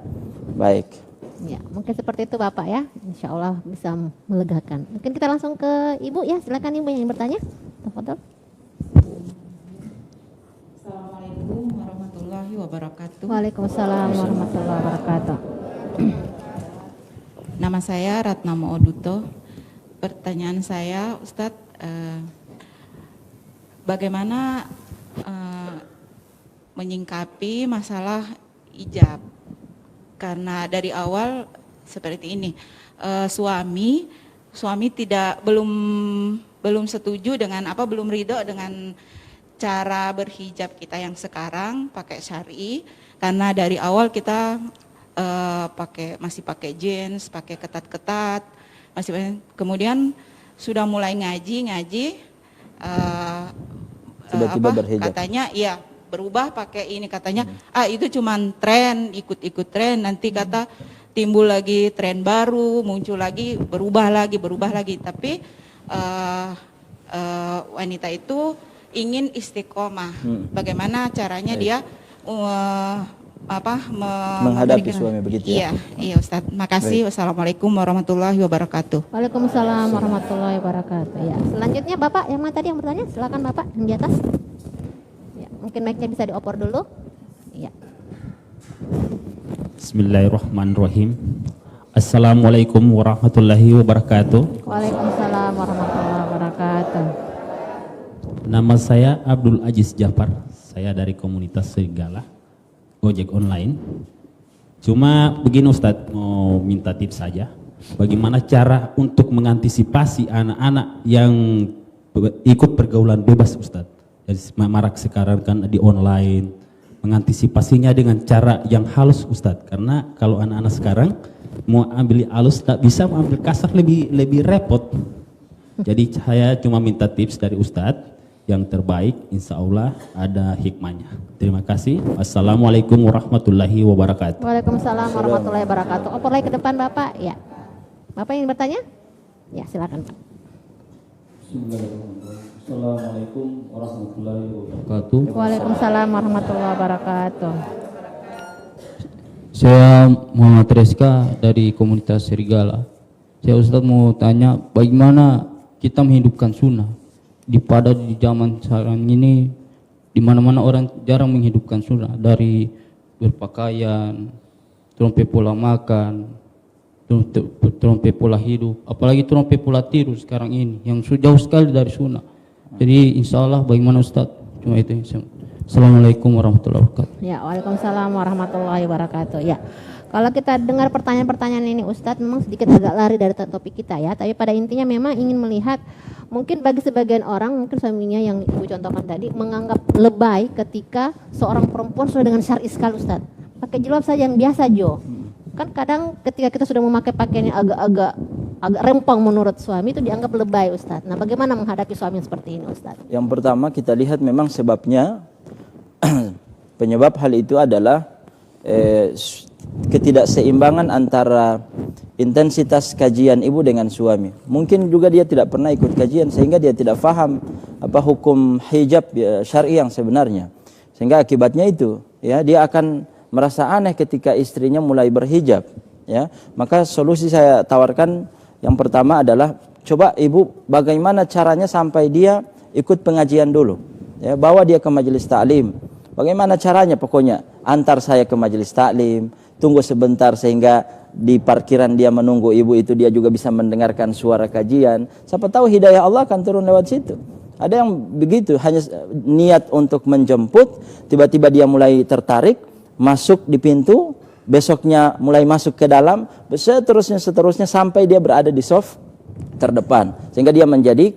Baik. Ya, mungkin seperti itu Bapak, ya. Insya Allah bisa melegakan. Mungkin kita langsung ke Ibu, ya. Silakan Ibu yang bertanya. Tafadhol. Assalamualaikum warahmatullahi wabarakatuh. Waalaikumsalam warahmatullahi wabarakatuh. Nama saya Ratna Mooduto. Pertanyaan saya, Ustadz, bagaimana menyingkapi masalah ijab? Karena dari awal seperti ini, suami belum setuju dengan belum ridho dengan cara berhijab kita yang sekarang pakai syar'i, karena dari awal kita masih pakai jeans, pakai ketat-ketat, kemudian sudah mulai ngaji tiba-tiba berhijab. Katanya iya berubah pakai ini, katanya itu cuman tren, ikut tren, nanti kata timbul lagi tren baru, muncul lagi, berubah lagi, tapi wanita itu ingin istiqomah. Bagaimana caranya dia menghadapi suami begitu, ya? Iya Ustaz. Makasih. Wassalamualaikum warahmatullahi wabarakatuh. Waalaikumsalam warahmatullahi wabarakatuh. Ya, selanjutnya Bapak yang tadi yang bertanya, silakan Bapak yang di atas. Ya, mungkin mic-nya bisa dioper dulu. Ya. Bismillahirrahmanirrahim. Assalamualaikum warahmatullahi wabarakatuh. Waalaikumsalam warahmatullahi wabarakatuh. Nama saya Abdul Aziz Jafar. Saya dari komunitas Serigala Gojek online. Cuma begini Ustadz, mau minta tips saja. Bagaimana cara untuk mengantisipasi anak-anak yang ikut pergaulan bebas Ustadz? Jadi marak sekarang kan di online. Mengantisipasinya dengan cara yang halus Ustadz. Karena kalau anak-anak sekarang mau ambil halus tak bisa, mau ambil kasar lebih repot. Jadi saya cuma minta tips dari Ustadz yang terbaik, insya Allah ada hikmahnya. Terima kasih. Wassalamualaikum warahmatullahi wabarakatuh. Waalaikumsalam warahmatullahi wabarakatuh. Opor lagi ke depan Bapak, ya. Bapak ingin bertanya? Ya, silakan Pak. Assalamualaikum warahmatullahi wabarakatuh. Waalaikumsalam warahmatullahi wabarakatuh. Saya Muhammad Reska dari komunitas Serigala. Saya Ustadz mau tanya, bagaimana kita menghidupkan sunnah? Di zaman sekarang ini, di mana-mana orang jarang menghidupkan sunnah, dari berpakaian, trompet pola makan, trompet pola hidup, apalagi trompet pola tidur sekarang ini, yang jauh sekali dari sunnah. Jadi insya Allah bagaimana Ustadz? Cuma itu yang saya. Assalamualaikum warahmatullahi wabarakatuh. Ya, waalaikumsalam warahmatullahi wabarakatuh. Ya, kalau kita dengar pertanyaan-pertanyaan ini Ustadz, memang sedikit agak lari dari topik kita ya. Tapi pada intinya memang ingin melihat, mungkin bagi sebagian orang, mungkin suaminya yang Ibu contohkan tadi, menganggap lebay ketika seorang perempuan sudah dengan syar'i sekali Ustadz. Pakai jilbab saja yang biasa Jo. Kan kadang ketika kita sudah memakai pakaian yang agak rempong menurut suami, itu dianggap lebay Ustadz. Nah, bagaimana menghadapi suami yang seperti ini Ustadz? Yang pertama kita lihat memang sebabnya, penyebab hal itu adalah ketidakseimbangan antara intensitas kajian ibu dengan suami. Mungkin juga dia tidak pernah ikut kajian sehingga dia tidak faham apa hukum hijab syar'i yang sebenarnya. Sehingga akibatnya itu, ya, dia akan merasa aneh ketika istrinya mulai berhijab, ya. Maka solusi saya tawarkan yang pertama adalah coba ibu bagaimana caranya sampai dia ikut pengajian dulu, ya, bawa dia ke majelis taklim. Bagaimana caranya, pokoknya antar saya ke majelis taklim, tunggu sebentar sehingga di parkiran dia menunggu ibu itu dia juga bisa mendengarkan suara kajian. Siapa tahu hidayah Allah akan turun lewat situ. Ada yang begitu, hanya niat untuk menjemput, tiba-tiba dia mulai tertarik, masuk di pintu, besoknya mulai masuk ke dalam, seterusnya sampai dia berada di sof terdepan, sehingga dia menjadi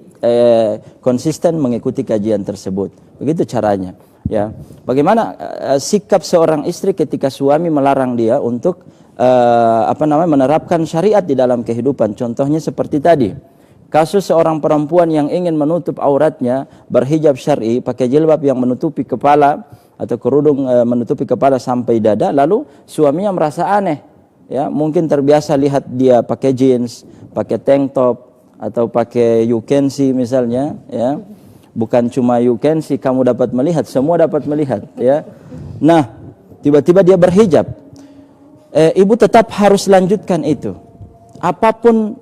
konsisten mengikuti kajian tersebut. Begitu caranya, ya. Bagaimana sikap seorang istri ketika suami melarang dia untuk menerapkan syariat di dalam kehidupan? Contohnya seperti tadi, kasus seorang perempuan yang ingin menutup auratnya, berhijab syar'i, pakai jilbab yang menutupi kepala atau kerudung menutupi kepala sampai dada, lalu suaminya merasa aneh, ya, mungkin terbiasa lihat dia pakai jeans, pakai tank top atau pakai you can see misalnya, ya. Bukan cuma you can see, kamu dapat melihat, semua dapat melihat, ya. Nah, tiba-tiba dia berhijab. Ibu tetap harus lanjutkan itu, apapun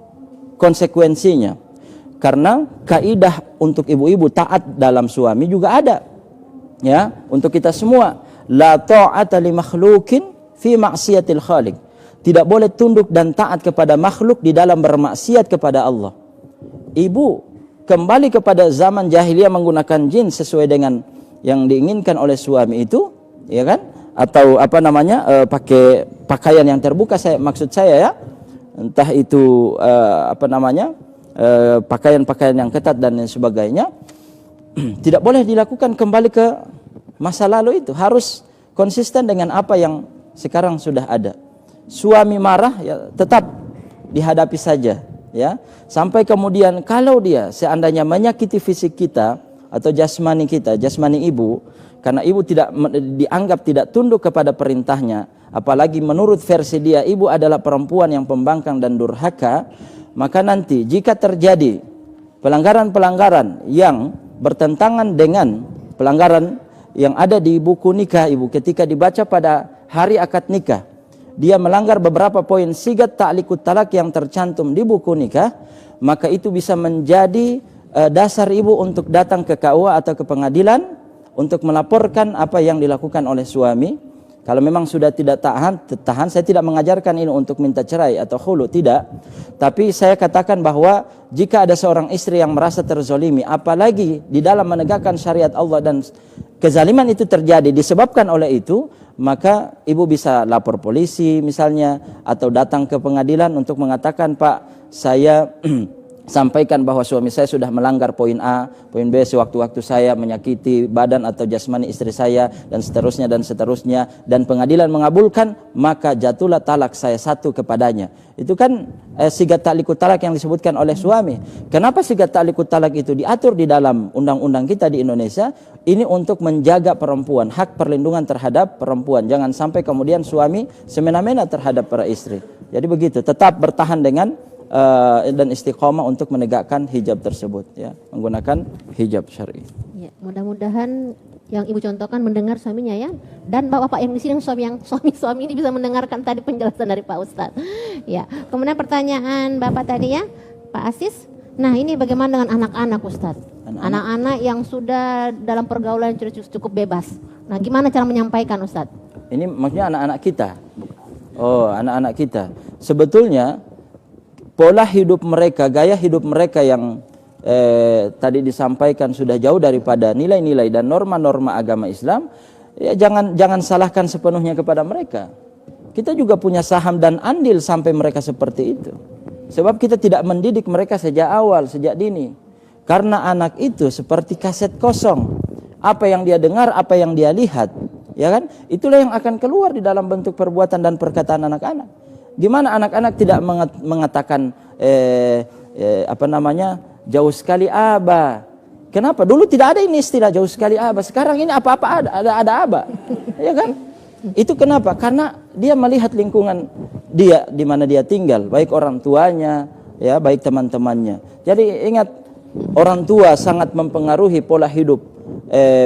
konsekuensinya. Karena kaidah untuk ibu-ibu taat dalam suami juga ada, ya, untuk kita semua. La ta'ata li makhlukin fi maksiatil khaliq. Tidak boleh tunduk dan taat kepada makhluk di dalam bermaksiat kepada Allah. Ibu kembali kepada zaman jahiliyah menggunakan jins sesuai dengan yang diinginkan oleh suami itu, ya kan? Atau pakai pakaian yang terbuka, maksud saya, ya. Entah itu pakaian-pakaian yang ketat dan lain sebagainya. Tidak boleh dilakukan kembali ke masa lalu itu. Harus konsisten dengan apa yang sekarang sudah ada. Suami marah, ya tetap dihadapi saja, ya. Sampai kemudian kalau dia seandainya menyakiti fisik kita atau jasmani kita, jasmani ibu, karena ibu dianggap tidak tunduk kepada perintahnya, apalagi menurut versi dia ibu adalah perempuan yang pembangkang dan durhaka, maka nanti jika terjadi pelanggaran-pelanggaran yang bertentangan dengan pelanggaran yang ada di buku nikah ibu ketika dibaca pada hari akad nikah, dia melanggar beberapa poin sigat ta'liqut talak yang tercantum di buku nikah, maka itu bisa menjadi dasar ibu untuk datang ke KUA atau ke pengadilan untuk melaporkan apa yang dilakukan oleh suami. Kalau memang sudah tidak tahan, saya tidak mengajarkan ini untuk minta cerai atau khulu, tidak. Tapi saya katakan bahwa jika ada seorang istri yang merasa terzolimi, apalagi di dalam menegakkan syariat Allah dan kezaliman itu terjadi disebabkan oleh itu, maka ibu bisa lapor polisi misalnya, atau datang ke pengadilan untuk mengatakan, Pak, saya sampaikan bahwa suami saya sudah melanggar poin A, poin B, sewaktu-waktu saya menyakiti badan atau jasmani istri saya, dan seterusnya, dan pengadilan mengabulkan, maka jatuhlah talak saya satu kepadanya. Itu kan sigat ta'liqut talak yang disebutkan oleh suami. Kenapa sigat ta'liqut talak itu diatur di dalam undang-undang kita di Indonesia? Ini untuk menjaga perempuan, hak perlindungan terhadap perempuan. Jangan sampai kemudian suami semena-mena terhadap para istri. Jadi begitu, tetap bertahan dengan dan istiqomah untuk menegakkan hijab tersebut, ya, menggunakan hijab syar'i. Ya, mudah-mudahan yang ibu contohkan mendengar suaminya, ya, dan bapak yang di sini suami ini bisa mendengarkan tadi penjelasan dari Pak Ustadz. Ya, kemudian pertanyaan bapak tadi, ya, Pak Asis. Nah, ini bagaimana dengan anak-anak Ustadz? Anak-anak yang sudah dalam pergaulan cukup bebas. Nah, gimana cara menyampaikan Ustadz? Ini maksudnya anak-anak kita. Oh, anak-anak kita. Sebetulnya pola hidup mereka, gaya hidup mereka yang tadi disampaikan sudah jauh daripada nilai-nilai dan norma-norma agama Islam, ya jangan salahkan sepenuhnya kepada mereka. Kita juga punya saham dan andil sampai mereka seperti itu. Sebab kita tidak mendidik mereka sejak awal, sejak dini. Karena anak itu seperti kaset kosong. Apa yang dia dengar, apa yang dia lihat, ya kan? Itulah yang akan keluar di dalam bentuk perbuatan dan perkataan anak-anak. Gimana anak-anak tidak mengatakan jauh sekali Aba. Kenapa? Dulu tidak ada ini istilah jauh sekali Aba. Sekarang ini apa-apa ada Aba. Ya kan? Itu kenapa? Karena dia melihat lingkungan dia di mana dia tinggal, baik orang tuanya, ya, baik teman-temannya. Jadi ingat, orang tua sangat mempengaruhi pola hidup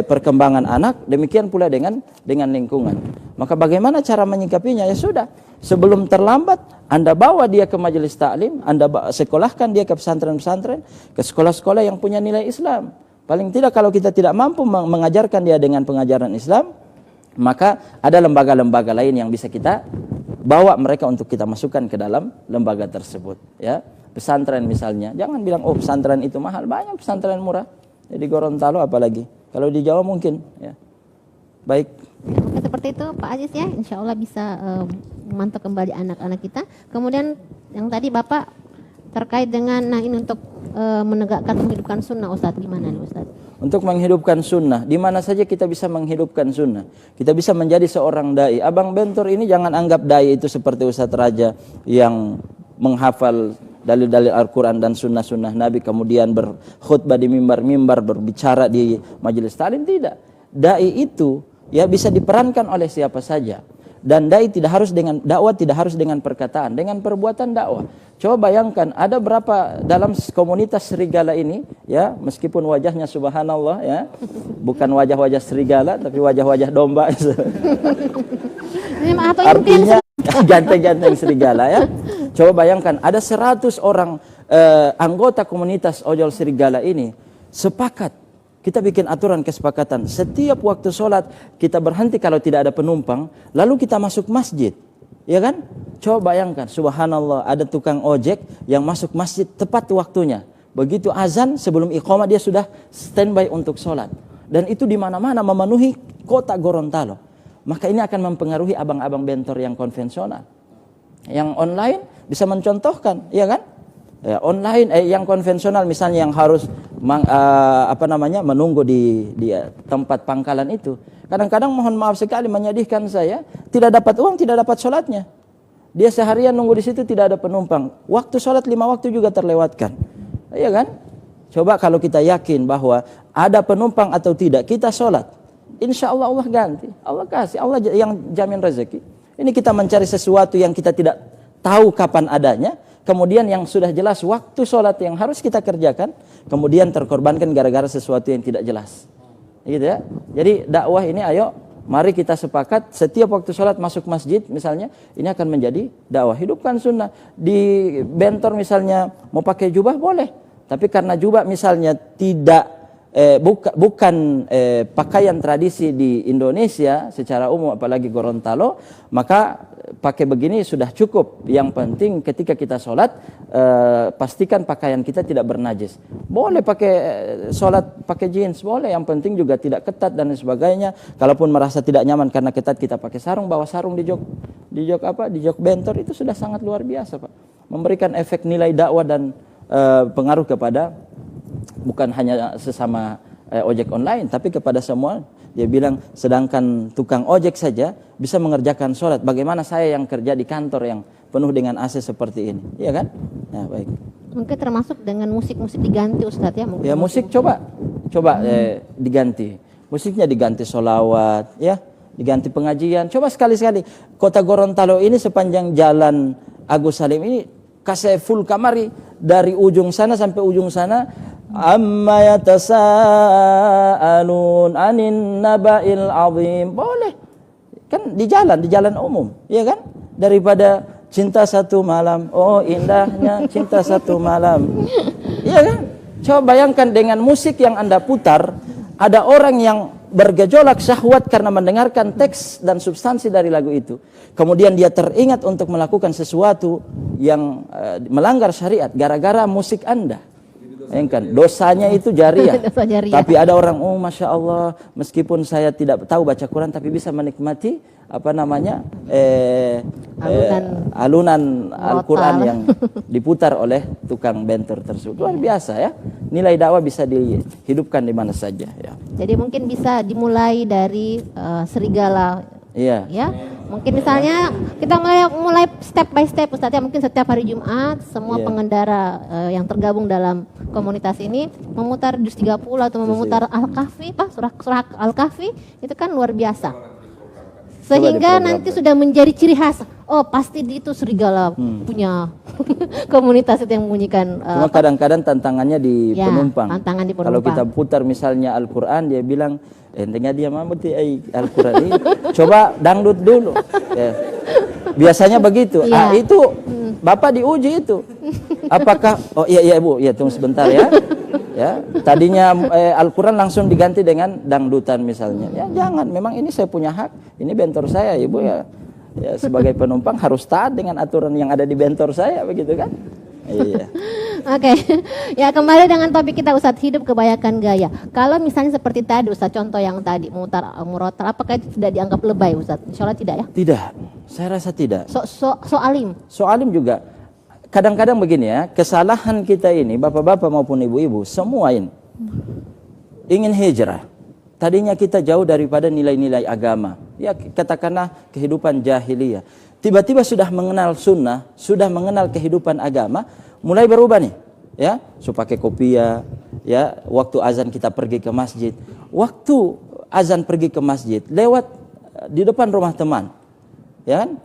perkembangan anak, demikian pula dengan lingkungan. Maka bagaimana cara menyikapinya? Ya sudah, sebelum terlambat Anda bawa dia ke majelis taklim, Anda sekolahkan dia ke pesantren-pesantren, ke sekolah-sekolah yang punya nilai Islam. Paling tidak kalau kita tidak mampu mengajarkan dia dengan pengajaran Islam, maka ada lembaga-lembaga lain yang bisa kita bawa mereka untuk kita masukkan ke dalam lembaga tersebut, ya. Pesantren misalnya, jangan bilang oh pesantren itu mahal, banyak pesantren murah. Jadi Gorontalo apalagi, kalau di Jawa mungkin, ya. Baik. Oke, seperti itu Pak Aziz ya, insya Allah bisa memantau kembali anak-anak kita. Kemudian yang tadi Bapak terkait dengan ini untuk menegakkan menghidupkan sunnah, Ustadz, gimana nih Ustadz? Untuk menghidupkan sunnah, di mana saja kita bisa menghidupkan sunnah. Kita bisa menjadi seorang dai. Abang Bentor ini jangan anggap dai itu seperti Ustadz Raja yang menghafal dalil-dalil Al-Quran dan sunnah-sunnah Nabi, kemudian berkhutbah di mimbar-mimbar, berbicara di majelis taklim. Tidak. Dai itu ya bisa diperankan oleh siapa saja. Dan dai tidak harus dengan dakwah, tidak harus dengan perkataan, dengan perbuatan dakwah. Coba bayangkan, ada berapa dalam komunitas serigala ini, ya, meskipun wajahnya subhanallah, ya, bukan wajah-wajah serigala, tapi wajah-wajah domba. Artinya ganteng-ganteng serigala, ya. Coba bayangkan, ada 100 orang anggota komunitas ojol serigala ini sepakat. Kita bikin aturan kesepakatan, setiap waktu sholat kita berhenti kalau tidak ada penumpang, lalu kita masuk masjid, ya kan? Coba bayangkan, subhanallah, ada tukang ojek yang masuk masjid tepat waktunya. Begitu azan, sebelum iqamah dia sudah standby untuk sholat. Dan itu di mana-mana memenuhi kota Gorontalo. Maka ini akan mempengaruhi abang-abang bentor yang konvensional. Yang online bisa mencontohkan, ya kan? Ya, online yang konvensional misalnya yang harus menunggu di tempat pangkalan itu. Kadang-kadang mohon maaf sekali menyedihkan saya, tidak dapat uang, tidak dapat sholatnya. Dia seharian nunggu di situ tidak ada penumpang. Waktu sholat 5 waktu juga terlewatkan. Iya kan? Coba kalau kita yakin bahwa ada penumpang atau tidak, kita sholat. Insya Allah Allah ganti. Allah kasih. Allah yang jamin rezeki. Ini kita mencari sesuatu yang kita tidak tahu kapan adanya. Kemudian yang sudah jelas waktu sholat yang harus kita kerjakan, kemudian terkorbankan gara-gara sesuatu yang tidak jelas. Gitu ya. Jadi dakwah ini ayo, mari kita sepakat setiap waktu sholat masuk masjid misalnya, ini akan menjadi dakwah. Hidupkan sunnah. Di bentor misalnya mau pakai jubah boleh. Tapi karena jubah misalnya tidak bukan pakaian tradisi di Indonesia secara umum, apalagi Gorontalo, maka pakai begini sudah cukup. Yang penting ketika kita sholat, pastikan pakaian kita tidak bernajis. Boleh pakai sholat pakai jeans, boleh. Yang penting juga tidak ketat dan sebagainya. Kalaupun merasa tidak nyaman karena ketat, kita pakai sarung, bawa sarung di jok bentor, itu sudah sangat luar biasa, Pak. Memberikan efek nilai dakwah dan pengaruh kepada bukan hanya sesama ojek online, tapi kepada semua. Dia bilang sedangkan tukang ojek saja bisa mengerjakan sholat, bagaimana saya yang kerja di kantor yang penuh dengan AC seperti ini, ya kan? Ya, baik. Mungkin termasuk dengan musik-musik diganti Ustadz ya? Ya musik coba diganti, musiknya diganti sholawat, ya, diganti pengajian. Coba sekali-sekali kota Gorontalo ini sepanjang jalan Agus Salim ini kasih full kamari dari ujung sana sampai ujung sana. Amma yatasaalun anin naba'il azim. Boleh. Kan di jalan umum, ya kan? Daripada cinta satu malam, oh indahnya cinta satu malam. Iya kan? Coba bayangkan dengan musik yang Anda putar, ada orang yang bergejolak syahwat karena mendengarkan teks dan substansi dari lagu itu. Kemudian dia teringat untuk melakukan sesuatu yang melanggar syariat gara-gara musik Anda. Kan dosanya itu jariah. Dosa jariah. Tapi ada orang, oh masya Allah, meskipun saya tidak tahu baca Quran, tapi bisa menikmati apa namanya alunan Al-Quran yang diputar oleh tukang bentor tersebut. Luar biasa ya. Nilai dakwah bisa dihidupkan di mana saja. Ya. Jadi mungkin bisa dimulai dari serigala. Iya. Ya, mungkin misalnya kita mulai step by step Ustaz ya, mungkin setiap hari Jumat semua pengendara yang tergabung dalam komunitas ini memutar juz 30 atau memutar Al-Kahfi, surah Al-Kahfi, itu kan luar biasa. Sehingga nanti sudah menjadi ciri khas. Oh, pasti itu serigala punya komunitas itu yang membunyikan. Cuma kadang-kadang tantangannya di penumpang. Tantangan di penumpang. Kalau kita putar misalnya Al-Quran, dia bilang, entengnya dia mamati Al-Quran ini. Coba dangdut dulu. Ya. Biasanya begitu. Ya. Itu Bapak diuji itu. Apakah, oh iya Bu, ya tunggu sebentar ya. Ya, tadinya Al-Quran langsung diganti dengan dangdutan misalnya. Ya jangan, memang ini saya punya hak. Ini bentor saya, Ibu ya. Ya sebagai penumpang harus taat dengan aturan yang ada di bentor saya, begitu kan? Iya. Oke. Ya, kembali dengan topik kita Ustadz, hidup kebanyakan gaya. Kalau misalnya seperti tadi Ustadz, contoh yang tadi mutar murotal, apakah itu tidak dianggap lebay Ustadz? Insya Allah tidak ya? Tidak, saya rasa tidak. So alim. So alim juga. Kadang-kadang begini ya, kesalahan kita ini, bapak-bapak maupun ibu-ibu, semua ini ingin hijrah. Tadinya kita jauh daripada nilai-nilai agama. Ya katakanlah kehidupan jahiliyah. Tiba-tiba sudah mengenal sunnah, sudah mengenal kehidupan agama, mulai berubah nih. Ya, so pakai kopiah, ya, waktu azan kita pergi ke masjid. Waktu azan pergi ke masjid, lewat di depan rumah teman. Ya kan?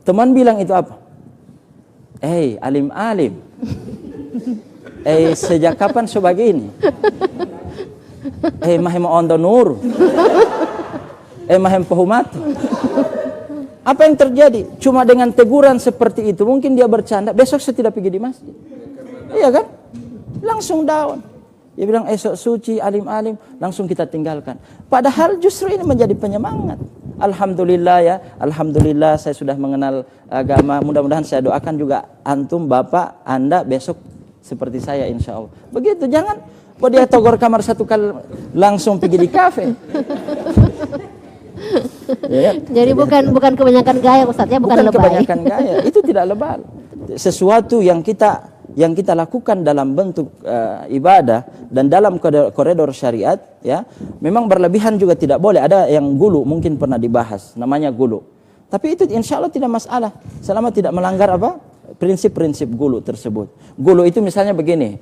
Teman bilang itu apa? Alim-alim. Sejak kapan sebegini? Mahem ondo nur. Mahem pohumat. Apa yang terjadi? Cuma dengan teguran seperti itu, mungkin dia bercanda, besok saya tidak pergi di masjid. Iya kan? Langsung down. Dia bilang esok suci, alim-alim, langsung kita tinggalkan. Padahal justru ini menjadi penyemangat. Alhamdulillah ya, alhamdulillah saya sudah mengenal agama. Mudah-mudahan saya doakan juga antum, bapak, anda besok seperti saya insya Allah. Begitu, jangan dia togor kamar satu kali langsung pergi di kafe. Ya, jadi bukan kebanyakan gaya Ustadz ya, bukan lebay. Kebanyakan gaya, itu tidak lebay. Sesuatu yang kita lakukan dalam bentuk ibadah dan dalam koridor syariat, ya, memang berlebihan juga tidak boleh. Ada yang gulu, mungkin pernah dibahas, namanya gulu. Tapi itu insya Allah tidak masalah, selama tidak melanggar apa prinsip-prinsip gulu tersebut. Gulu itu misalnya begini,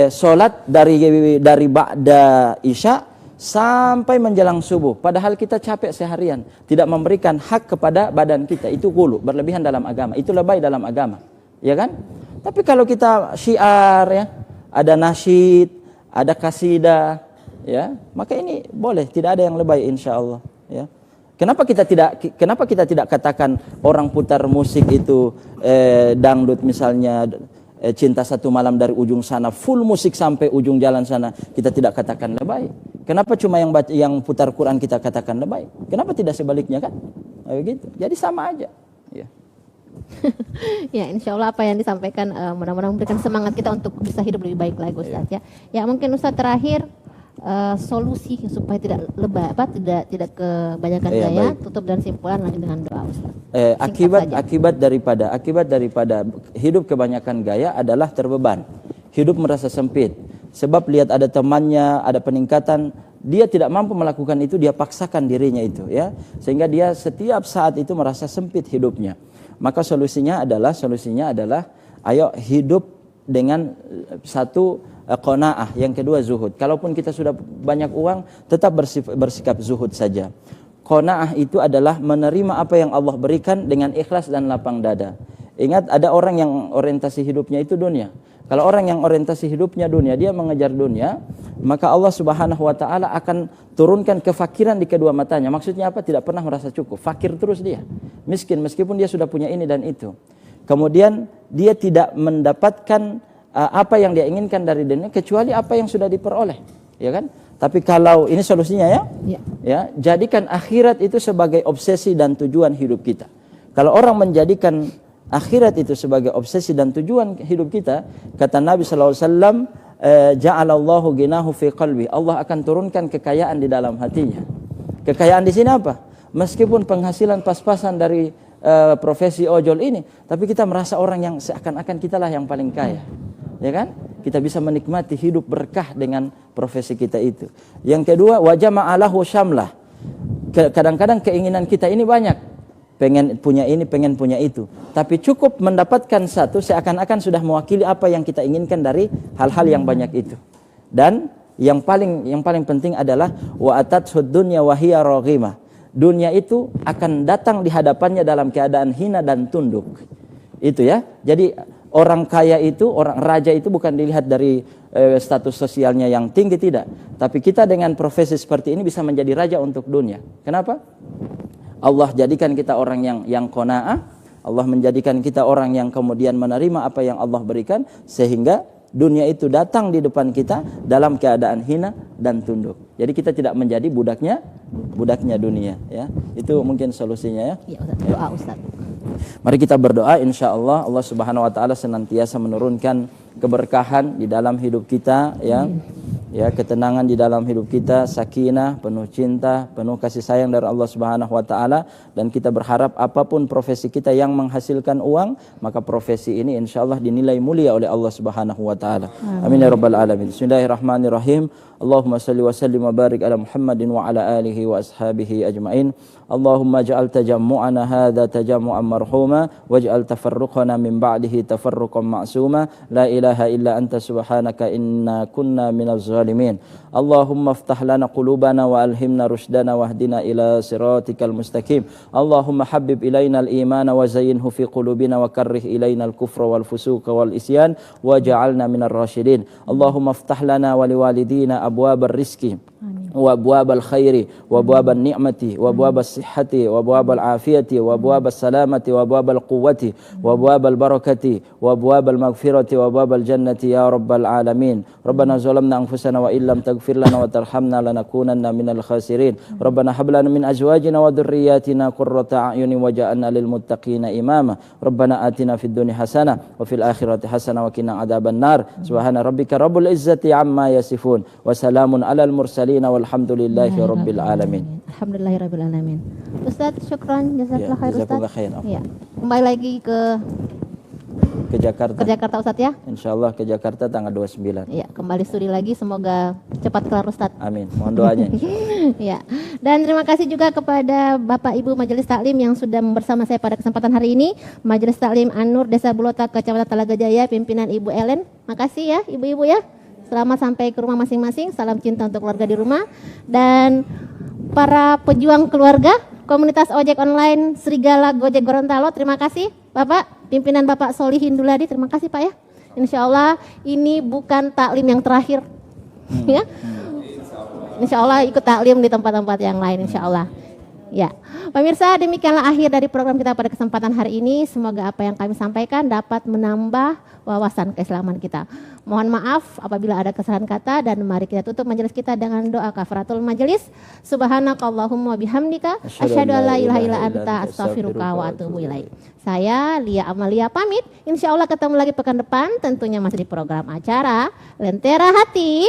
sholat dari ba'da isya sampai menjelang subuh, padahal kita capek seharian, tidak memberikan hak kepada badan kita, itu gulu, berlebihan dalam agama, itu lebay dalam agama, ya kan? Tapi kalau kita syiar ya, ada nasyid, ada kasidah, ya, maka ini boleh, tidak ada yang lebay insya Allah, ya. Kenapa kita tidak katakan orang putar musik itu dangdut misalnya, cinta satu malam dari ujung sana, full musik sampai ujung jalan sana, kita tidak katakan lebay. Kenapa cuma yang putar Quran kita katakan lebay? Kenapa tidak sebaliknya kan? Begitu. Jadi sama aja. Ya. Ya, insya Allah apa yang disampaikan mudah-mudahan memberikan semangat kita untuk bisa hidup lebih baik lagi Ustaz ya. Ya mungkin Ustaz terakhir solusi supaya tidak lebay, tidak kebanyakan gaya, baik. Tutup dan simpulan lagi dengan doa Ustaz. Akibat daripada hidup kebanyakan gaya adalah terbeban. Hidup merasa sempit. Sebab lihat ada temannya, ada peningkatan, dia tidak mampu melakukan itu, dia paksakan dirinya itu, ya. Sehingga dia setiap saat itu merasa sempit hidupnya. Maka solusinya adalah ayo hidup dengan satu qanaah, yang kedua zuhud. Kalaupun kita sudah banyak uang, tetap bersikap zuhud saja. Qanaah itu adalah menerima apa yang Allah berikan dengan ikhlas dan lapang dada. Ingat, ada orang yang orientasi hidupnya itu dunia. Kalau orang yang orientasi hidupnya dunia, dia mengejar dunia, maka Allah Subhanahu wa taala akan turunkan kefakiran di kedua matanya. Maksudnya apa? Tidak pernah merasa cukup. Fakir terus dia. Miskin meskipun dia sudah punya ini dan itu. Kemudian dia tidak mendapatkan apa yang dia inginkan dari dunia kecuali apa yang sudah diperoleh, ya kan? Tapi kalau ini solusinya ya, jadikan akhirat itu sebagai obsesi dan tujuan hidup kita. Kalau orang menjadikan akhirat itu sebagai obsesi dan tujuan hidup kita, kata Nabi SAW, ja'alallahu ghinahu fi qalbi. Allah akan turunkan kekayaan di dalam hatinya. Kekayaan di sini apa? Meskipun penghasilan pas-pasan dari profesi ojol ini, tapi kita merasa orang yang seakan-akan kitalah yang paling kaya. Ya kan? Kita bisa menikmati hidup berkah dengan profesi kita itu. Yang kedua, wa jama'alahu syamlah. Kadang-kadang keinginan kita ini banyak. Pengen punya ini, pengen punya itu. Tapi cukup mendapatkan satu, seakan-akan sudah mewakili apa yang kita inginkan dari hal-hal yang banyak itu. Dan yang paling penting adalah wa atathud dunya wa hiya raghimah. Dunia itu akan datang di hadapannya dalam keadaan hina dan tunduk. Itu ya. Jadi orang kaya itu, orang raja itu bukan dilihat dari status sosialnya yang tinggi, tidak. Tapi kita dengan profesi seperti ini bisa menjadi raja untuk dunia. Kenapa? Allah jadikan kita orang yang qanaah. Allah menjadikan kita orang yang kemudian menerima apa yang Allah berikan, sehingga dunia itu datang di depan kita dalam keadaan hina dan tunduk. Jadi kita tidak menjadi budaknya dunia, ya. Itu mungkin solusinya, ya. Ya, Ustaz. Doa Ustaz. Mari kita berdoa, insya Allah Allah Subhanahu Wa Taala senantiasa menurunkan keberkahan di dalam hidup kita, ya. Ya, ketenangan di dalam hidup kita, sakinah, penuh cinta, penuh kasih sayang dari Allah Subhanahu Wa Taala, dan kita berharap apapun profesi kita yang menghasilkan uang, maka profesi ini insya Allah dinilai mulia oleh Allah Subhanahu Wa Taala. Amin ya rabbal alamin. Bismillahirrahmanirrahim. Allahumma salli wa sallim wa barik ala Muhammadin wa ala alihi wa ashabihi ajma'in. Allahumma ja'al tajammu'ana hadha tajammu'an marhuma waj'al tafarruqana min ba'dihi tafarruqan ma'suma. La ilaha illa anta subhanaka inna kunna minaz zalimin. Allahumma iftah lana qulubana wa alhimna rushdana wahdina ila siratikal mustaqim. Allahumma habbib ilaina al-imana wa zayyinhu fi qulubina wa karrih ilaina al-kufra wal fusuqa wal isyan waj'alna minar rasyidin. Allahumma iftah lana wa liwalidina abwab ar-rizqi wa abwab al-khairi wa abwab an-ni'mati wa abwab as-sihhati wa abwab al-afiyati wa abwab as-salamati wa abwab al-quwwati wa abwab al-barakati wa abwab al-maghfirati wa abwab al-jannati ya rabbal alamin. Rabbana zalamna anfusana wa illam taghfir lana wa tarhamna lanakunanna minal khasirin. Rabbana hab lana min azwajina wa dhurriyyatina qurrata a'yunin waj'alna lil muttaqina imama. Rabbana atina fid dunya hasanah wa fil akhirati hasanah wa qina adzaban nar. Subhana rabbika rabbil izzati amma yasifun wa salamun alal mursalin walhamdulillahi rabbil alamin. Alhamdulillahirabbil alamin. Ustaz, syukran, jazakallahu khair Ustaz. Ya. Kembali lagi ke Jakarta Ustaz, ya. Insyaallah ke Jakarta tanggal 29. Ya, kembali studi lagi, semoga cepat kelar Ustaz. Amin. Mohon doanya. Ya. Dan terima kasih juga kepada Bapak Ibu Majelis Taklim yang sudah bersama saya pada kesempatan hari ini. Majelis Taklim An-Nur Desa Bulota Kecamatan Talaga Jaya, pimpinan Ibu Ellen. Makasih ya Ibu-ibu ya. Selamat sampai ke rumah masing-masing. Salam cinta untuk keluarga di rumah. Dan para pejuang keluarga komunitas ojek online Serigala Gojek Gorontalo, terima kasih Bapak, pimpinan Bapak Solihin Duladi, terima kasih Pak ya. Insya Allah ini bukan taklim yang terakhir, ya. Insya Allah ikut taklim di tempat-tempat yang lain, insya Allah. Ya, pemirsa, demikianlah akhir dari program kita pada kesempatan hari ini. Semoga apa yang kami sampaikan dapat menambah wawasan keislaman kita. Mohon maaf apabila ada kesalahan kata, dan mari kita tutup majelis kita dengan doa kafaratul majelis. Subhanakallahumma bihamdika asyhadu an la ilaha illa anta astaghfiruka wa atubu ilaik. Saya Lia Amalia pamit. Insya Allah ketemu lagi pekan depan, tentunya masih di program acara Lentera Hati.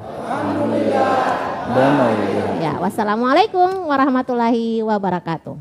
Alhamdulillah. Ya, wassalamualaikum warahmatullahi wabarakatuh.